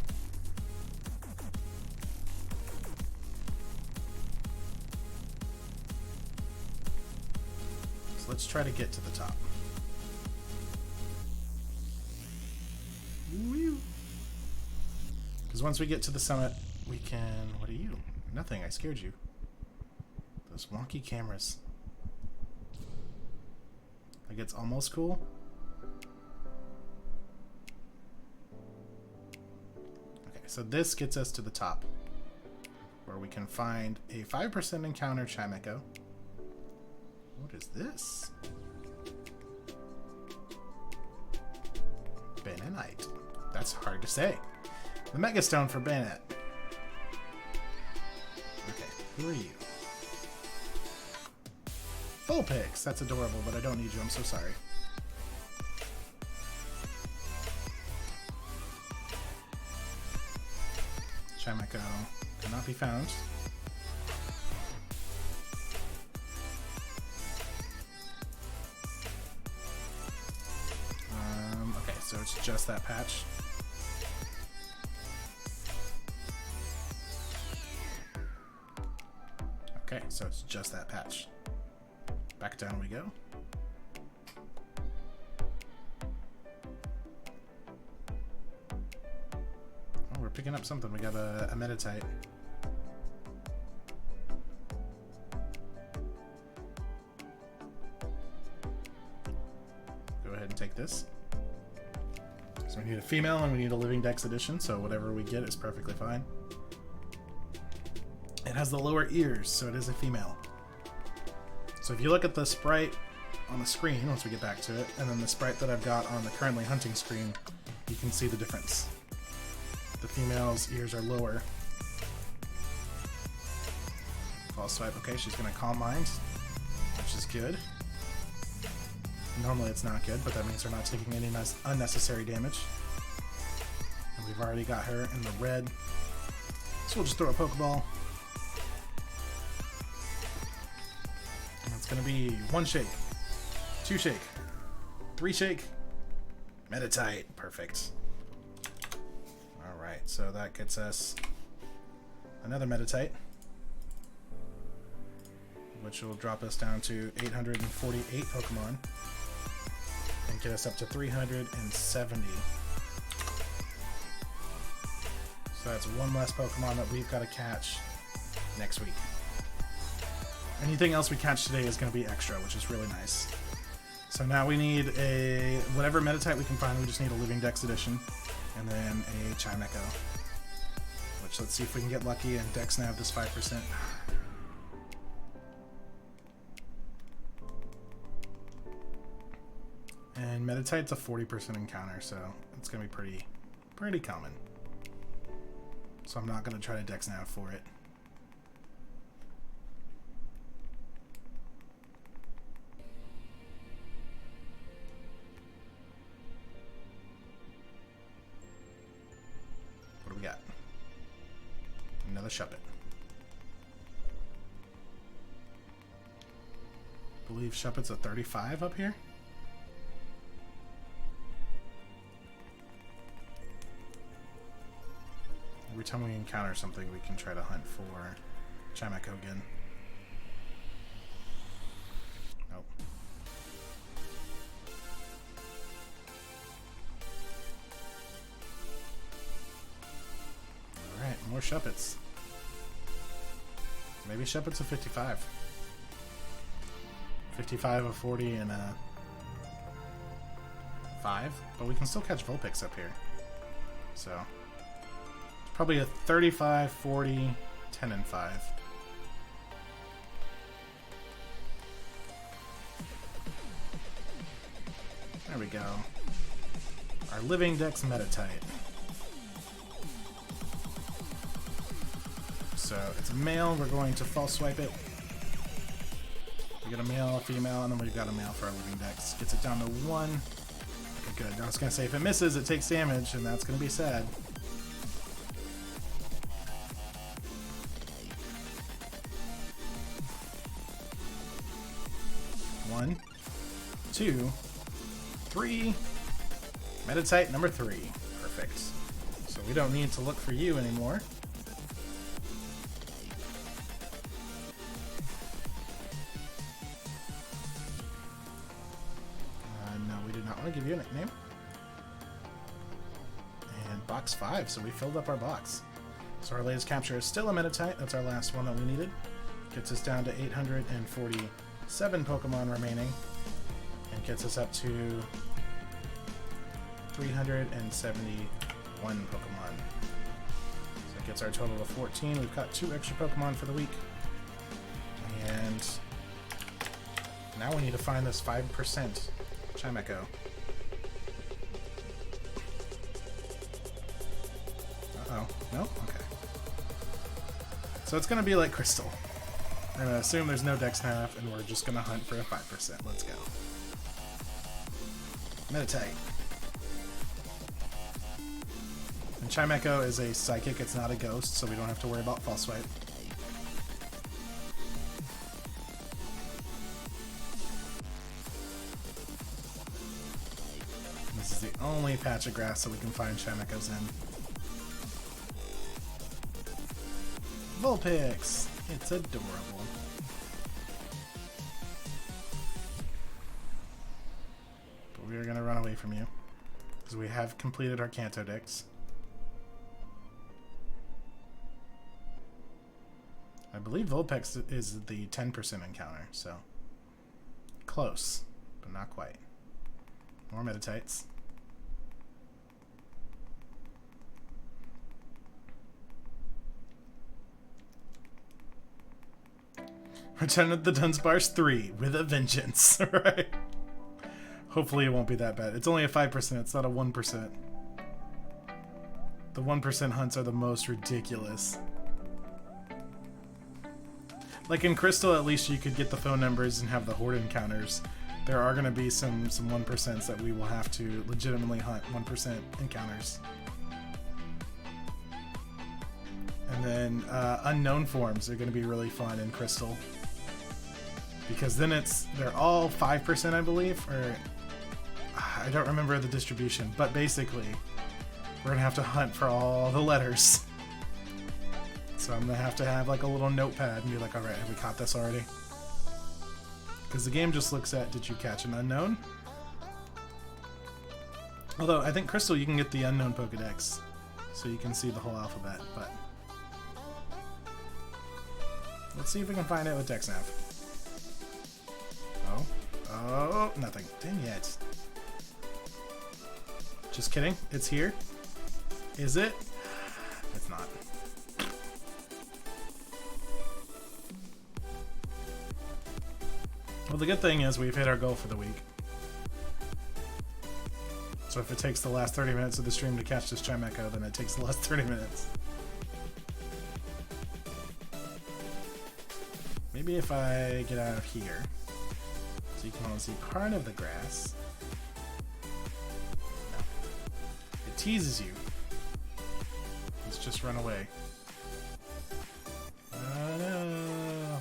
So let's try to get to the top. Because once we get to the summit, we can... What are you? Nothing. I scared you. Those wonky cameras. Like, it's almost cool. Okay, so this gets us to the top, where we can find a 5% encounter Chimecho. What is this? Bananite. That's hard to say. The Mega Stone for Bayonet. Okay, who are you? Vulpix! That's adorable, but I don't need you. I'm so sorry. Chimecho cannot be found. Okay, so it's just that patch. Okay, so it's just that patch. Back down we go. Oh, we're picking up something. We got a Meditite. Go ahead and take this. So we need a female and we need a Living Dex edition, so whatever we get is perfectly fine. It has the lower ears, so it is a female. So if you look at the sprite on the screen, once we get back to it, and then the sprite that I've got on the currently hunting screen, you can see the difference. The female's ears are lower. False swipe, okay, she's gonna Calm Mind, which is good. Normally it's not good, but that means they're not taking any unnecessary damage. And we've already got her in the red. So we'll just throw a Pokeball. It's gonna be 1 shake, 2 shake, 3 shake, Meditite. Perfect. Alright, so that gets us another Meditite, which will drop us down to 848 Pokemon and get us up to 370. So that's 1 less Pokemon that we've got to catch next week. Anything else we catch today is going to be extra, which is really nice. So now we need a... whatever Meditite we can find, we just need a Living Dex edition. And then a Chimecho. Which, let's see if we can get lucky and Dex nav this 5%. And Meditite's a 40% encounter, so it's going to be pretty common. So I'm not going to try to Dex nav for it. What do we got? Another Shuppet. I believe Shuppet's at 35 up here. Every time we encounter something, we can try to hunt for Chimeco again. Nope. Alright, more Shuppets. Maybe Shuppet's a 55. 55, a 40, and a 5. But we can still catch Vulpix up here. So, probably a 35, 40, 10, and 5. There we go. Our living Dex Metatite. So it's a male, we're going to false swipe it. We got a male, a female, and then we've got a male for our living Dex. Gets it down to 1. Okay, good. I was going to say, if it misses, it takes damage, and that's going to be sad. One, 2, 3. Metatite number 3. Perfect. So we don't need to look for you anymore. No, we did not want to give you a nickname. And box 5, so we filled up our box. So our latest capture is still a Metatite. That's our last one that we needed. Gets us down to 847 Pokemon remaining. And gets us up to 371 Pokemon. So it gets our total of 14. We've got 2 extra Pokemon for the week. And now we need to find this 5% Chimeco. Uh-oh. No? Okay. So it's going to be like Crystal. I'm going to assume there's no Dex half, and we're just going to hunt for a 5%. Let's go. Metatite. And Chimeco is a psychic, it's not a ghost, so we don't have to worry about false swipe. This is the only patch of grass that we can find Chimecos in. Vulpix! It's adorable. But we are going to run away from you, because we have completed our Kanto Dex. I believe Vulpix is the 10% encounter, so close, but not quite. More Metatites. Return of the Dunsparce 3 with a vengeance, right? Hopefully it won't be that bad. It's only a 5%, it's not a 1%. The 1% hunts are the most ridiculous. Like in Crystal, at least you could get the phone numbers and have the horde encounters. There are going to be some 1% that we will have to legitimately hunt 1% encounters. And then unknown forms are going to be really fun in Crystal. Because then they're all 5%, I believe, or I don't remember the distribution, but basically we're going to have to hunt for all the letters. So I'm going to have like a little notepad and be like, alright, have we caught this already? Because the game just looks at, did you catch an unknown? Although, I think Crystal, you can get the unknown Pokedex, so you can see the whole alphabet, but let's see if we can find it with DexNav. Oh, nothing. Dang it. Just kidding. It's here. Is it? It's not. Well, the good thing is we've hit our goal for the week. So if it takes the last 30 minutes of the stream to catch this Chimeco, then it takes the last 30 minutes. Maybe if I get out of here, so you can only see part of the grass. No. It teases you. Let's just run away. Oh no.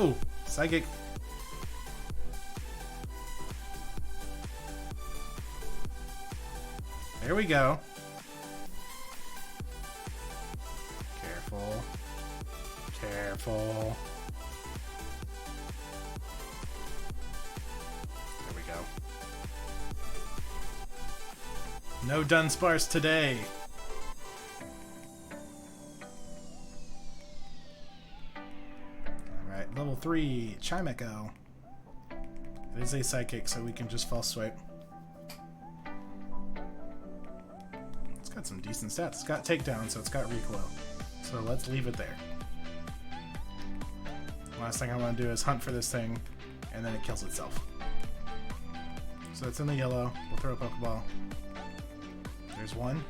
Oh, psychic. There we go. Careful. Careful. There we go. No Dunsparce today. Alright, level 3, Chimecho. It is a psychic, so we can just false swipe. It's got some decent stats. It's got takedown, so it's got recoil. So let's leave it there. Last thing I want to do is hunt for this thing, and then it kills itself. So it's in the yellow. We'll throw a Pokeball. There's 1.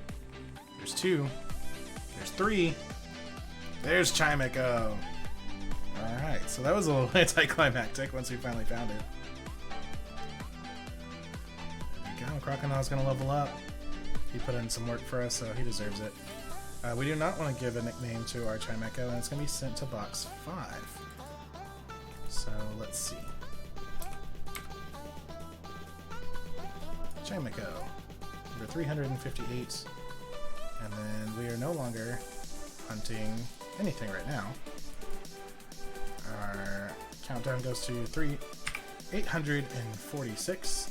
There's 2. There's 3. There's Chimecho. Alright, so that was a little anticlimactic once we finally found it. There we go. Crocodile's going to level up. He put in some work for us, so he deserves it. We do not want to give a nickname to our Chimecho, and it's going to be sent to box 5. So let's see. Chimecho, number 358, and then we are no longer hunting anything right now. Our countdown goes to 846,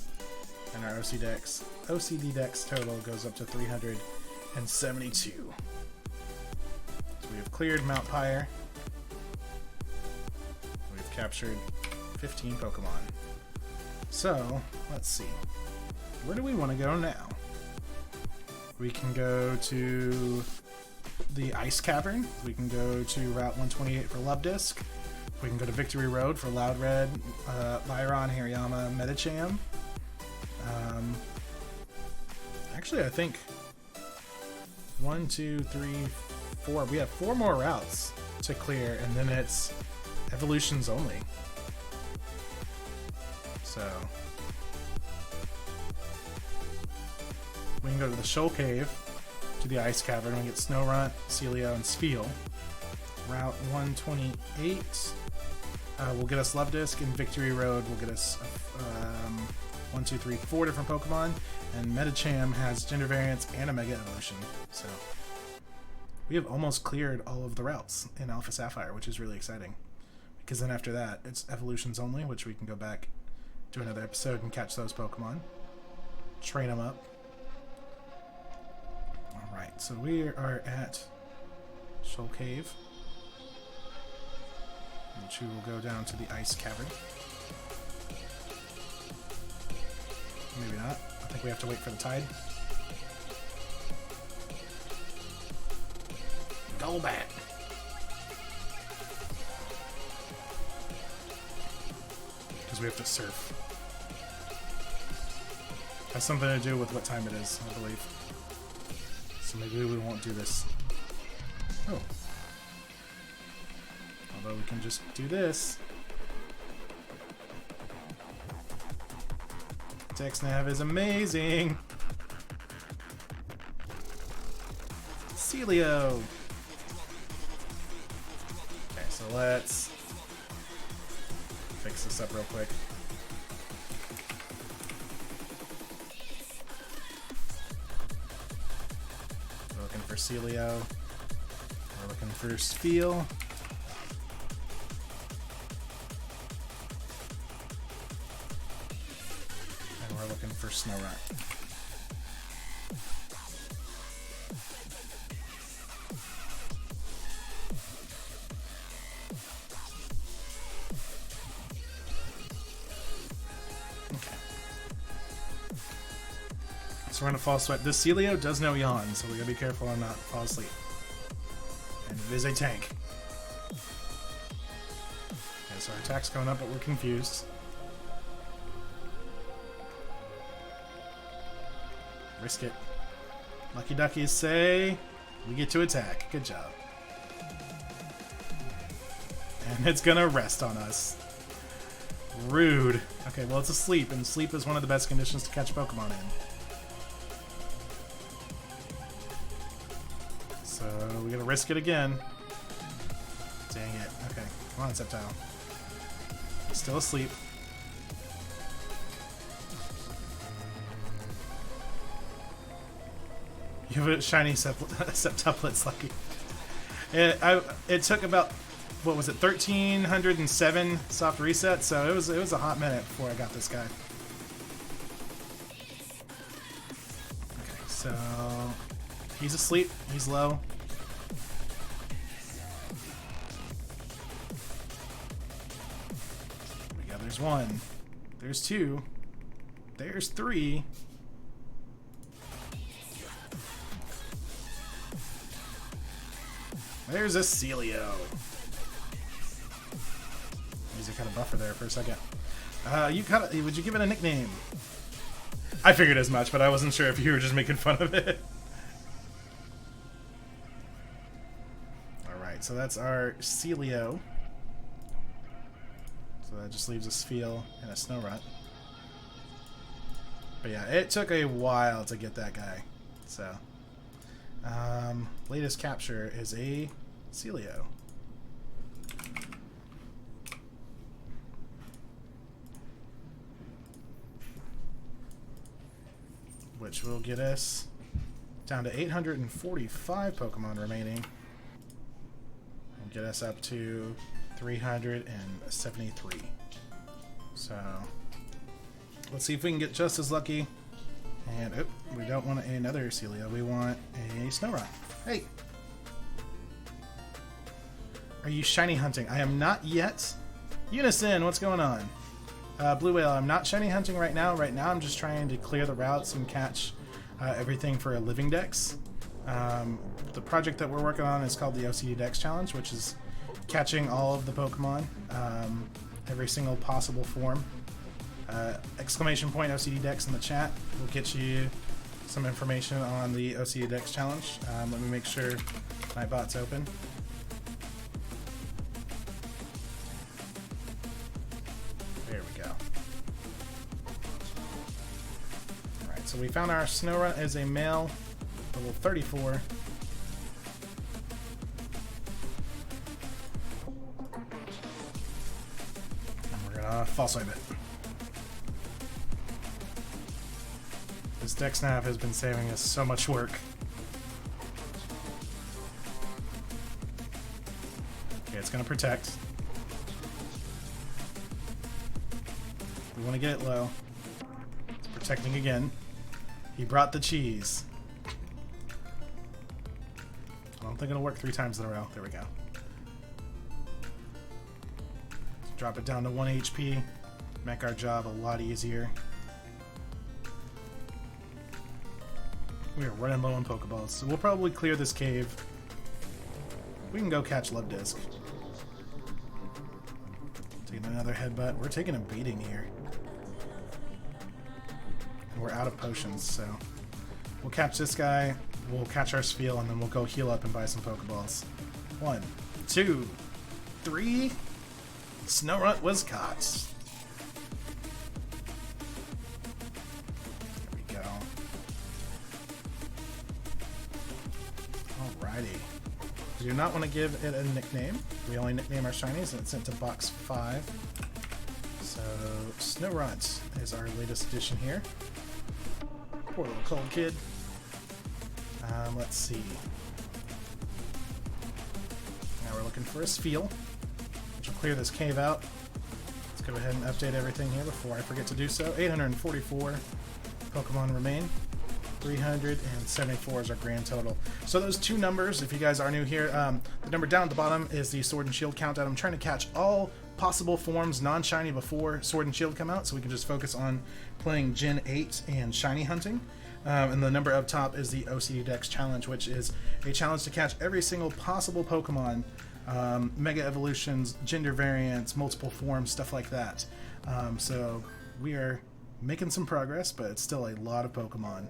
and our OCD Dex total goes up to 372. So we have cleared Mount Pyre. We've captured 15 Pokemon. So let's see. Where do we want to go now? We can go to the Ice Cavern. We can go to Route 128 for Luvdisc. We can go to Victory Road for Loudred, Byron, Hariyama, Medicham. Actually, I think 1, 2, 3, 4. We have 4 more routes to clear, and then it's evolutions only. So we can go to the Shoal Cave, to the Ice Cavern, and get Snorunt, Celio, and Spheal. Route 128 will get us Luvdisc, and Victory Road will get us 1, 2, 3, 4 different Pokemon, and Medicham has gender variants and a Mega Evolution. So we have almost cleared all of the routes in Alpha Sapphire, which is really exciting. Because then after that, it's evolutions only, which we can go back to another episode and catch those Pokemon, train them up. Alright, so we are at Shoal Cave, which we will go down to the Ice Cavern. Maybe not. I think we have to wait for the tide. Golbat! Because we have to surf. Has something to do with what time it is, I believe. So maybe we won't do this. Oh. Although we can just do this. TextNav is amazing! Celio! Okay, so let's fix this up real quick. We're looking for Celio. We're looking for Spheal. And we're looking for Snorunt. So we're gonna fall asleep. This Celio does know yawn, so we gotta be careful and not fall asleep. And it is a tank. Okay, so our attack's going up, but we're confused. Risk it. Lucky Duckies say we get to attack. Good job. And it's gonna rest on us. Rude. Okay, well it's asleep, and sleep is one of the best conditions to catch Pokemon in. So we're gonna risk it again. Dang it. Okay, come on, Sceptile. Still asleep. You have a shiny septuplets, Lucky. It took about, what was it, 1,307 soft resets, so it was a hot minute before I got this guy. Okay, so he's asleep. He's low. There's one. There's two. There's three. There's a Celio. Music had a buffer there for a second. Would you give it a nickname? I figured as much, but I wasn't sure if you were just making fun of it. Alright, so that's our Celio. So that just leaves a Spheal and a Snorunt. But yeah, it took a while to get that guy. So, latest capture is a Celio. Which will get us down to 845 Pokemon remaining. And get us up to 373. So let's see if we can get just as lucky. And we don't want another Celio. We want a Snorunt. Hey, are you shiny hunting? I am not yet. Unison, what's going on? Blue Whale, I'm not shiny hunting right now. Right now I'm just trying to clear the routes and catch everything for a living dex. The project that we're working on is called the OCD Dex Challenge, which is catching all of the Pokemon, every single possible form. Exclamation point OCD Dex in the chat will get you some information on the OCD Dex Challenge. Let me make sure my bot's open. There we go. Alright, so we found our Snorunt as a male, level 34. False swipe it. This Dex Nav has been saving us so much work. Okay, it's gonna protect. We want to get it low. It's protecting again. He brought the cheese. I don't think it'll work 3 times in a row. There we go. Drop it down to 1 HP. Make our job a lot easier. We are running low on Pokeballs, so we'll probably clear this cave. We can go catch Love Disc. Taking another headbutt. We're taking a beating here. And we're out of potions, so we'll catch this guy, we'll catch our Spheal, and then we'll go heal up and buy some Pokeballs. 1, 2, 3. Snorunt was caught. There we go. Alrighty. We do not want to give it a nickname. We only nickname our shinies, and it's sent to box 5. So Snorunt is our latest addition here. Poor little cold kid. Let's see. Now we're looking for a Spheal. Clear this cave out. Let's go ahead and update everything here before I forget to do so. 844 Pokemon remain. 374 is our grand total. So those two numbers, if you guys are new here, the number down at the bottom is the Sword and Shield countdown. I'm trying to catch all possible forms non-shiny before Sword and Shield come out, so we can just focus on playing Gen 8 and shiny hunting. And the number up top is the OCD Dex Challenge, which is a challenge to catch every single possible Pokemon. Mega evolutions, gender variants, multiple forms, stuff like that. So we are making some progress, but it's still a lot of Pokemon.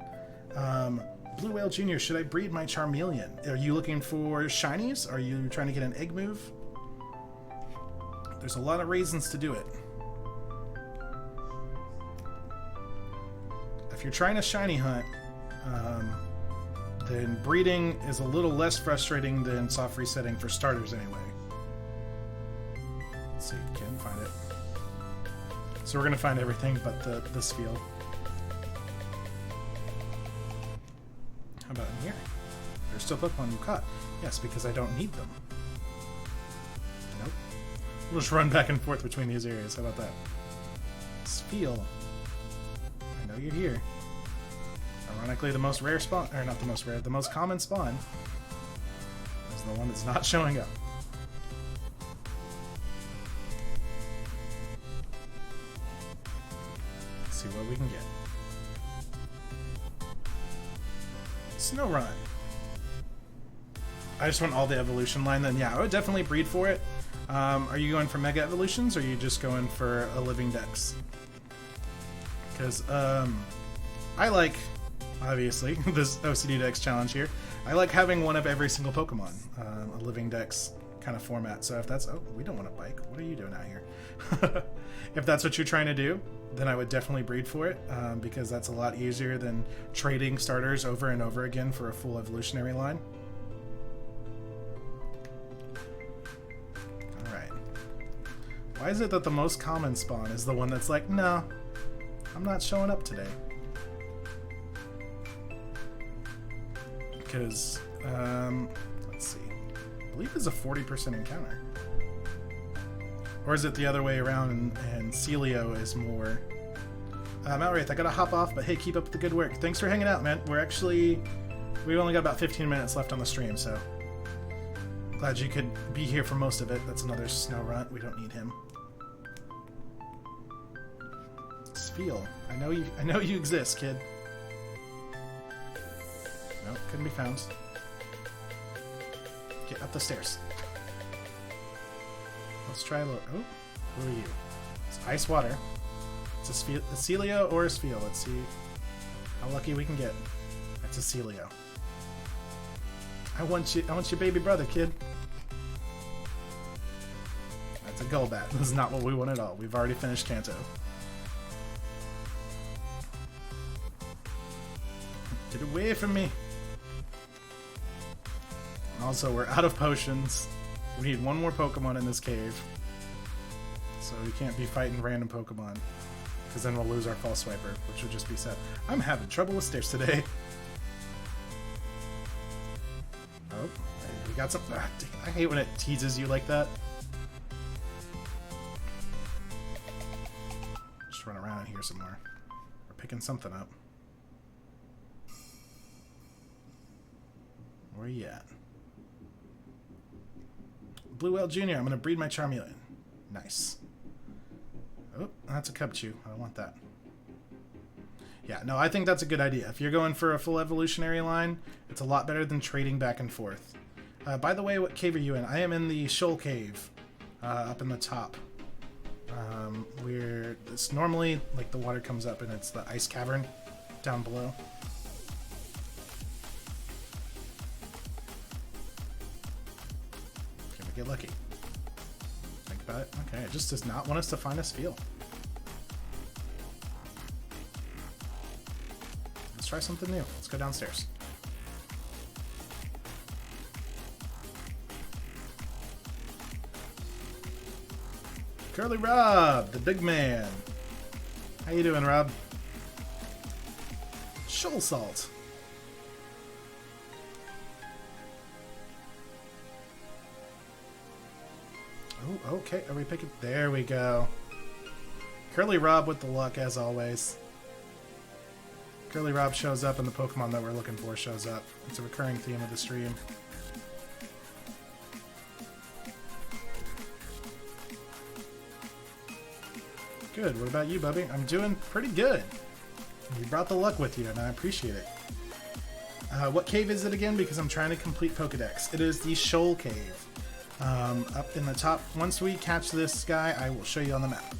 Blue Whale Jr., should I breed my Charmeleon? Are you looking for shinies? Are you trying to get an egg move? There's a lot of reasons to do it. If you're trying to shiny hunt, then breeding is a little less frustrating than soft resetting for starters anyway. Let's see, can't find it. So we're gonna find everything but this field. How about in here? There's still Pokemon you caught. Yes, because I don't need them. Nope. We'll just run back and forth between these areas. How about that? Spiel. I know you're here. Ironically, the most rare spawn, or not the most rare, the most common spawn is the one that's not showing up. Let's see what we can get. Snow Run. I just want all the evolution line then. Yeah, I would definitely breed for it. Are you going for Mega Evolutions or are you just going for a Living Dex? Because I like, obviously, this OCD Dex challenge here. I like having one of every single Pokemon, a Living Dex kind of format. So if that's, oh, we don't want a bike. What are you doing out here? If that's what you're trying to do, then I would definitely breed for it because that's a lot easier than trading starters over and over again for a full evolutionary line. Alright. Why is it that the most common spawn is the one that's like, no, I'm not showing up today? Because, let's see. I believe it's a 40% encounter. Or is it the other way around and Celio is more... Outright, I gotta hop off, but hey, keep up the good work. Thanks for hanging out, man. We've only got about 15 minutes left on the stream, so... Glad you could be here for most of it. That's another Snow Runt. We don't need him. Spiel. I know you exist, kid. Nope, couldn't be found. Get up the stairs. Let's try a little... Oh, who are you? It's ice water. It's a Celio or a Spiel. Let's see how lucky we can get. That's a Celio. I want your baby brother, kid. That's a Golbat. This is not what we want at all. We've already finished Kanto. Get away from me. Also, we're out of potions. We need one more Pokemon in this cave. So we can't be fighting random Pokemon. Because then we'll lose our False Swiper, which would just be sad. I'm having trouble with stairs today. Oh, we got some... I hate when it teases you like that. Just run around in here somewhere. We're picking something up. Where are you at? Blue Whale Jr., I'm going to breed my Charmeleon. Nice. Oh, that's a Cubchoo. I don't want that. Yeah, no, I think that's a good idea. If you're going for a full evolutionary line, it's a lot better than trading back and forth. By the way, what cave are you in? I am in the Shoal Cave, up in the top. Where it's normally, like, the water comes up and it's the ice cavern down below. Can we get lucky? Think about it. Okay, it just does not want us to find a Spiel. Let's try something new. Let's go downstairs. Curly Rob, the big man. How you doing, Rob? Shoal Salt. Oh, okay. Are we picking? There we go. Curly Rob with the luck, as always. Curly Rob shows up and the Pokemon that we're looking for shows up. It's a recurring theme of the stream. Good. What about you, Bubby? I'm doing pretty good. You brought the luck with you, and I appreciate it. What cave is it again? Because I'm trying to complete Pokedex. It is the Shoal Cave. Up in the top. Once we catch this guy, I will show you on the map.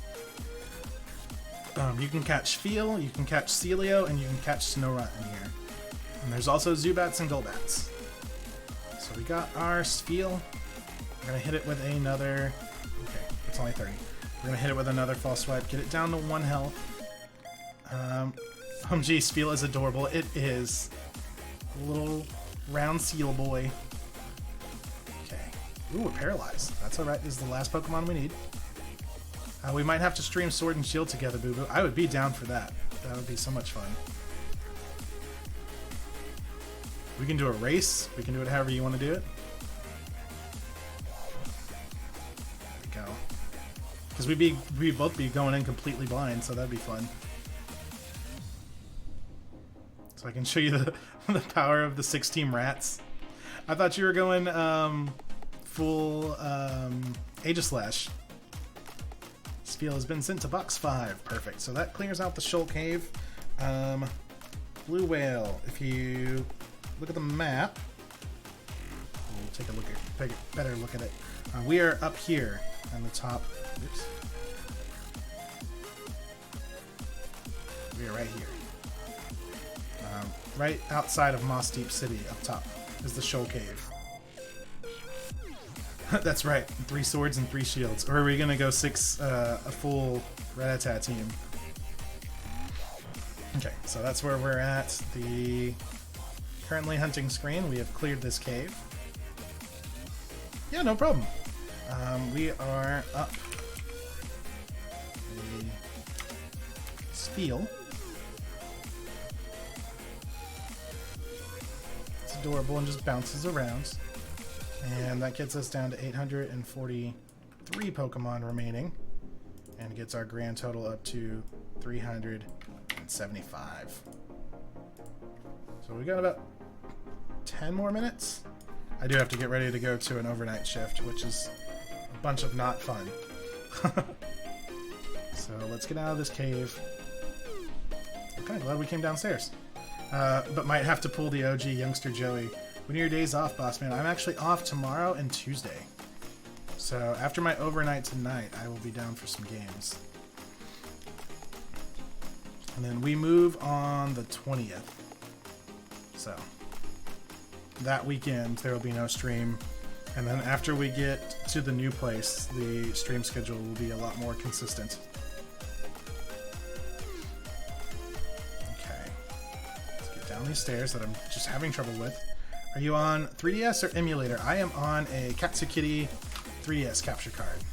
You can catch Feel, you can catch Celio, and you can catch Snorunt in here. And there's also Zubats and Golbats. So we got our Feel. We're going to hit it with another... Okay, it's only 30. We're going to hit it with another False Swipe, get it down to 1 health. Gee, Feel is adorable. It is. A little round seal boy. Okay. Ooh, we're paralyzed. That's alright. This is the last Pokemon we need. We might have to stream Sword and Shield together, Boo Boo. I would be down for that. That would be so much fun. We can do a race. We can do it however you want to do it. There we go. Because we'd both be going in completely blind, so that'd be fun. So I can show you the power of the 6-team rats. I thought you were going full Aegislash. Spiel has been sent to box 5. Perfect. So that clears out the Shoal Cave. Blue Whale. If you look at the map, we'll take a better look at it. We are up here on the top. Oops. We are right here. Right outside of Moss Deep City up top is the Shoal Cave. That's right, 3 swords and 3 shields. Or are we gonna go a full Rat-a-tat team? Okay, so that's where we're at. The currently hunting screen. We have cleared this cave. Yeah, no problem. We are up a spiel. It's adorable and just bounces around. And that gets us down to 843 Pokemon remaining. And gets our grand total up to 375. So we got about 10 more minutes. I do have to get ready to go to an overnight shift, which is a bunch of not fun. So let's get out of this cave. I'm kind of glad we came downstairs. But might have to pull the OG Youngster Joey. When are your days off, boss man? I'm actually off tomorrow and Tuesday. So after my overnight tonight, I will be down for some games. And then we move on the 20th. So that weekend, there will be no stream. And then after we get to the new place, the stream schedule will be a lot more consistent. Okay. Let's get down these stairs that I'm just having trouble with. Are you on 3DS or emulator? I am on a Katsukitty 3DS capture card.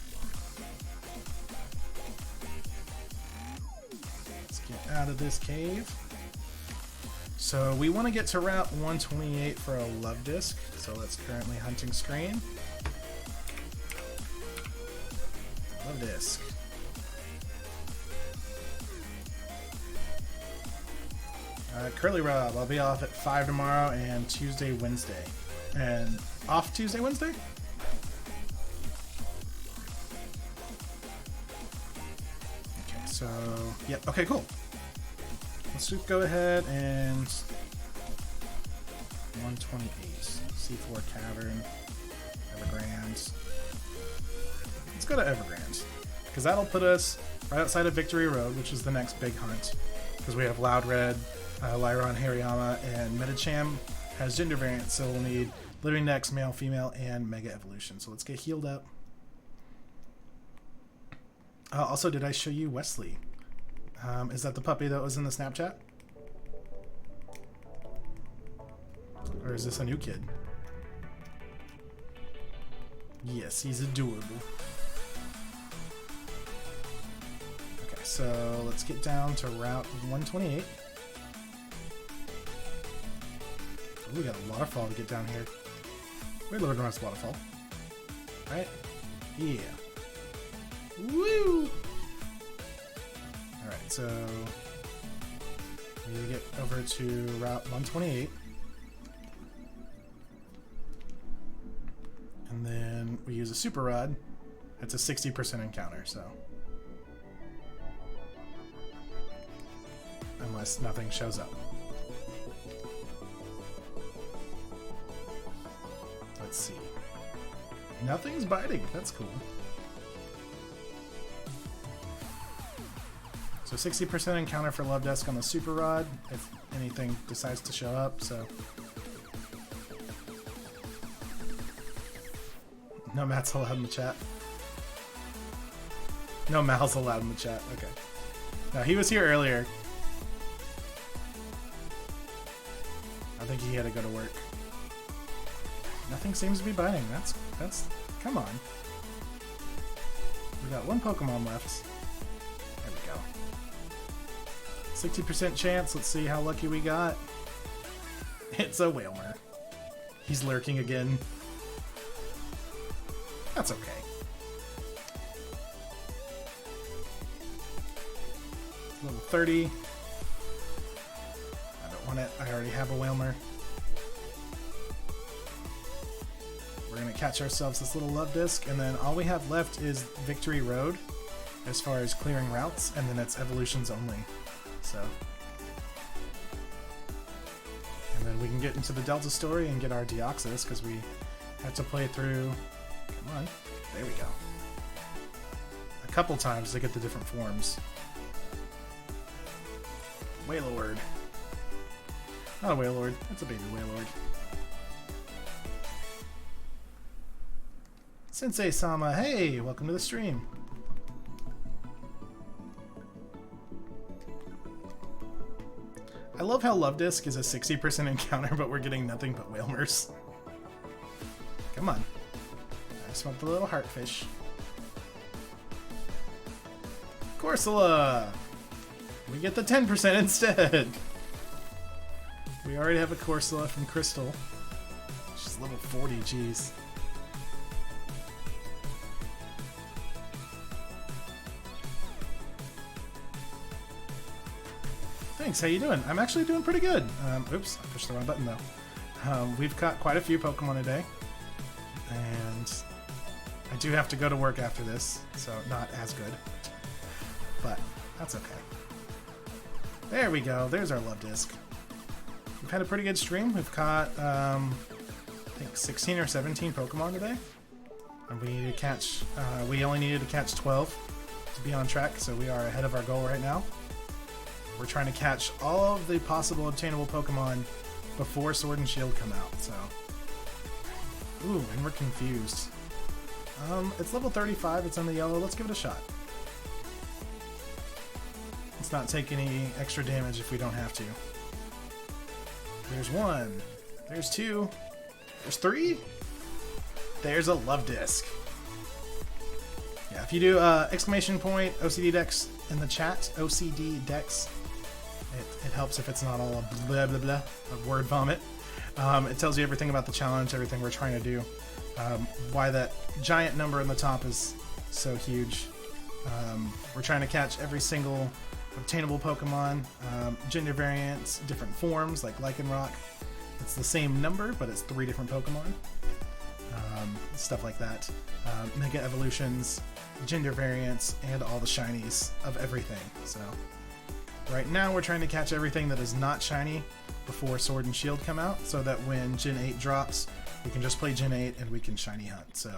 Let's get out of this cave. So we want to get to Route 128 for a love disc. So that's currently hunting screen. Love disc. Curly Rob, I'll be off at 5 tomorrow and Tuesday, Wednesday. And off Tuesday, Wednesday? Okay, so, yep, okay, cool. Let's just go ahead and 128, C4 Cavern, Evergrande. Let's go to Evergrande, because that'll put us right outside of Victory Road, which is the next big hunt, because we have Loud Red, Lyron, Hariyama, and Medicham has gender variants, so we'll need Living Dex, male, female, and Mega Evolution. So let's get healed up. Also, did I show you Wesley? Is that the puppy that was in the Snapchat? Or is this a new kid? Yes, he's adorable. Okay, so let's get down to Route 128. Ooh, we got a waterfall to get down here. We're Lord North's waterfall. Right? Yeah. Woo! Alright, so we need to get over to Route 128. And then we use a Super Rod. It's a 60% encounter, so. Unless nothing shows up. Let's see. Nothing's biting. That's cool. So 60% encounter for Love Desk on the Super Rod if anything decides to show up, so. No Matt's allowed in the chat. No Mal's allowed in the chat. Okay. No, he was here earlier. I think he had to go to work. Nothing seems to be biting. That's come on. We got one Pokemon left. There we go. 60% chance. Let's see how lucky we got. It's a Whalmer. He's lurking again. That's okay. Level 30. I don't want it. I already have a Whalmer. We're going to catch ourselves this little love disc, and then all we have left is Victory Road as far as clearing routes, and then it's evolutions only. So, and then we can get into the Delta story and get our Deoxys, because we have to play through, come on, there we go, a couple times to get the different forms. Wailord. Not a Wailord, that's a baby Wailord. Sensei-sama, hey, welcome to the stream. I love how Love Disc is a 60% encounter, but we're getting nothing but Whalmers. Come on. I just want the little heartfish. Corsola! We get the 10% instead! We already have a Corsola from Crystal. She's level 40, jeez. Thanks, how you doing? I'm actually doing pretty good. Oops, I pushed the wrong button though. We've caught quite a few Pokemon a day, and I do have to go to work after this, so not as good, but that's okay. There we go, there's our Love Disc. We've had a pretty good stream. We've caught, I think 16 or 17 Pokemon today, and we need to catch, we only needed to catch 12 to be on track, so we are ahead of our goal right now. We're trying to catch all of the possible obtainable Pokemon before Sword and Shield come out, so... Ooh, and we're confused. It's level 35, it's on the yellow, let's give it a shot. Let's not take any extra damage if we don't have to. There's one, there's two, there's three, there's a Love Disc. Yeah, if you do exclamation point OCD Dex in the chat, OCD Dex, it helps if it's not all a blah blah blah, a word vomit. It tells you everything about the challenge, everything we're trying to do, why that giant number in the top is so huge. We're trying to catch every single obtainable Pokemon, gender variants, different forms like Lycanroc. It's the same number, but it's 3 different Pokemon. Stuff like that. Mega evolutions, gender variants, and all the shinies of everything. So right now we're trying to catch everything that is not shiny before Sword and Shield come out, so that when Gen 8 drops, we can just play Gen 8 and we can shiny hunt. So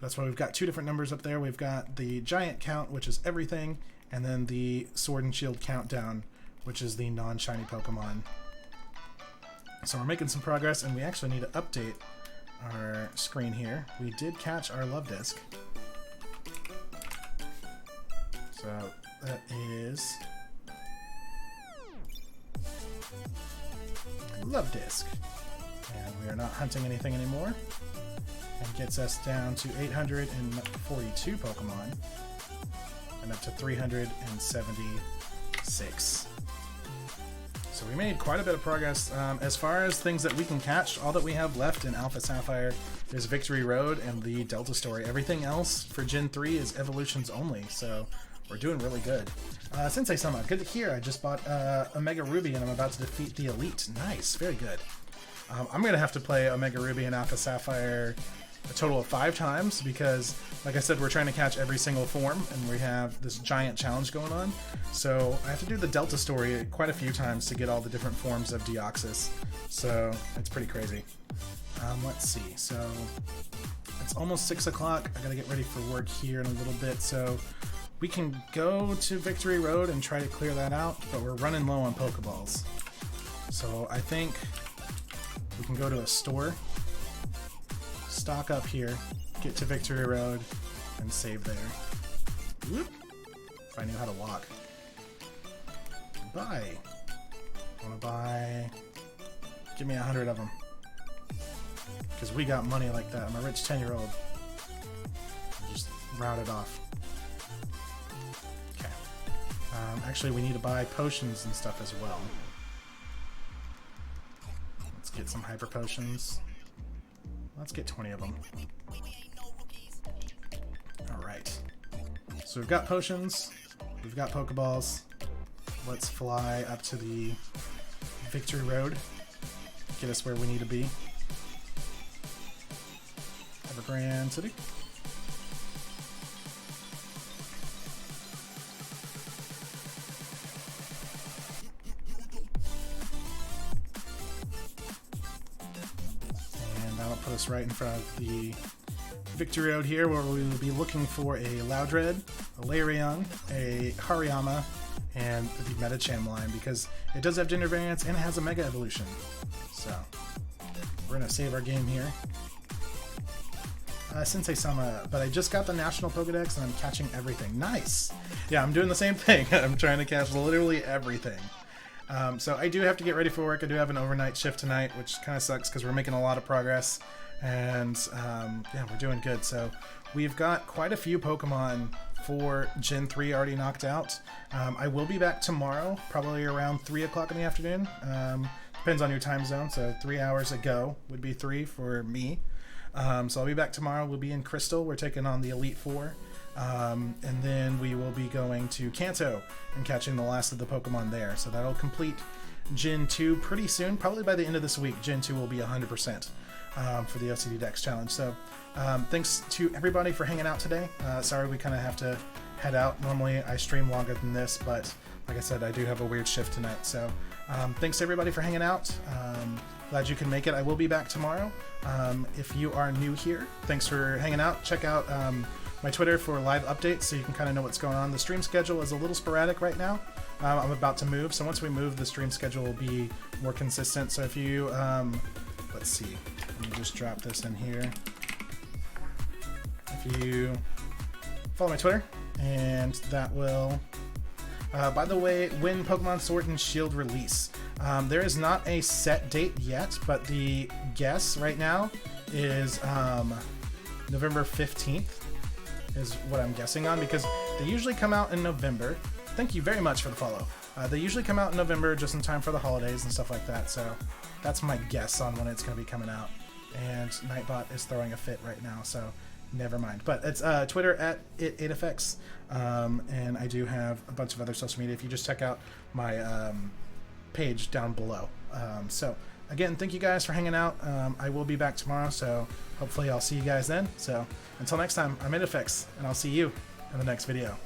that's why we've got 2 different numbers up there. We've got the giant count, which is everything, and then the Sword and Shield countdown, which is the non-shiny Pokemon. So we're making some progress, and we actually need to update our screen here. We did catch our Love Disc. So that is Love Disc. And we are not hunting anything anymore. And gets us down to 842 Pokemon and up to 376. So we made quite a bit of progress. As far as things that we can catch, all that we have left in Alpha Sapphire is Victory Road and the Delta story. Everything else for Gen 3 is evolutions only, so we're doing really good. Sensei-sama, good to hear. I just bought Omega Ruby and I'm about to defeat the Elite. Nice, very good. I'm going to have to play Omega Ruby and Alpha Sapphire a total of 5 times because, like I said, we're trying to catch every single form and we have this giant challenge going on. So I have to do the Delta story quite a few times to get all the different forms of Deoxys. So it's pretty crazy. Let's see. So it's almost 6 o'clock. I gotta get ready for work here in a little bit. So we can go to Victory Road and try to clear that out, but we're running low on Pokeballs. So I think we can go to a store, stock up here, get to Victory Road, and save there. Whoop. If I knew how to walk. Buy. I want to buy... Give me 100 of them. Because we got money like that. I'm a rich 10-year-old. Just route it off. Actually, we need to buy potions and stuff as well. Let's get some hyper potions. Let's get 20 of them. Alright. So we've got potions. We've got Pokeballs. Let's fly up to the Victory Road. Get us where we need to be. Evergrande City. And that'll put us right in front of the Victory Road here, where we will be looking for a Loudred, a Laireon, a Hariyama, and the Medicham line, because it does have gender variants and it has a Mega Evolution. So, we're going to save our game here. Sensei-sama, but I just got the National Pokedex and I'm catching everything. Nice! Yeah, I'm doing the same thing. I'm trying to catch literally everything. So I do have to get ready for work. I do have an overnight shift tonight, which kind of sucks because we're making a lot of progress. And yeah, we're doing good. So we've got quite a few Pokemon for Gen 3 already knocked out. I will be back tomorrow, probably around 3 o'clock in the afternoon. Depends on your time zone. So 3 hours ago would be 3 for me. So I'll be back tomorrow. We'll be in Crystal. We're taking on the Elite Four. And then we will be going to Kanto and catching the last of the Pokemon there. So that'll complete Gen 2 pretty soon. Probably by the end of this week, Gen 2 will be 100% for the OCD Dex Challenge. So thanks to everybody for hanging out today. Sorry we kind of have to head out. Normally I stream longer than this, but like I said, I do have a weird shift tonight. So thanks to everybody for hanging out. Glad you can make it. I will be back tomorrow. If you are new here, thanks for hanging out. Check out my Twitter for live updates so you can kind of know what's going on. The stream schedule is a little sporadic right now. I'm about to move, so once we move, the stream schedule will be more consistent. So if you, let's see, let me just drop this in here. If you follow my Twitter, and that will, by the way, when Pokemon Sword and Shield release, there is not a set date yet, but the guess right now is November 15th. Is what I'm guessing on, because they usually come out in November. Thank you very much for the follow. They usually come out in November just in time for the holidays and stuff like that, so that's my guess on when it's going to be coming out. And Nightbot is throwing a fit right now, so never mind. But it's Twitter at Aedifex, and I do have a bunch of other social media if you just check out my page down below. So again, thank you guys for hanging out. I will be back tomorrow, so hopefully I'll see you guys then. So until next time, I'm Aedifex, and I'll see you in the next video.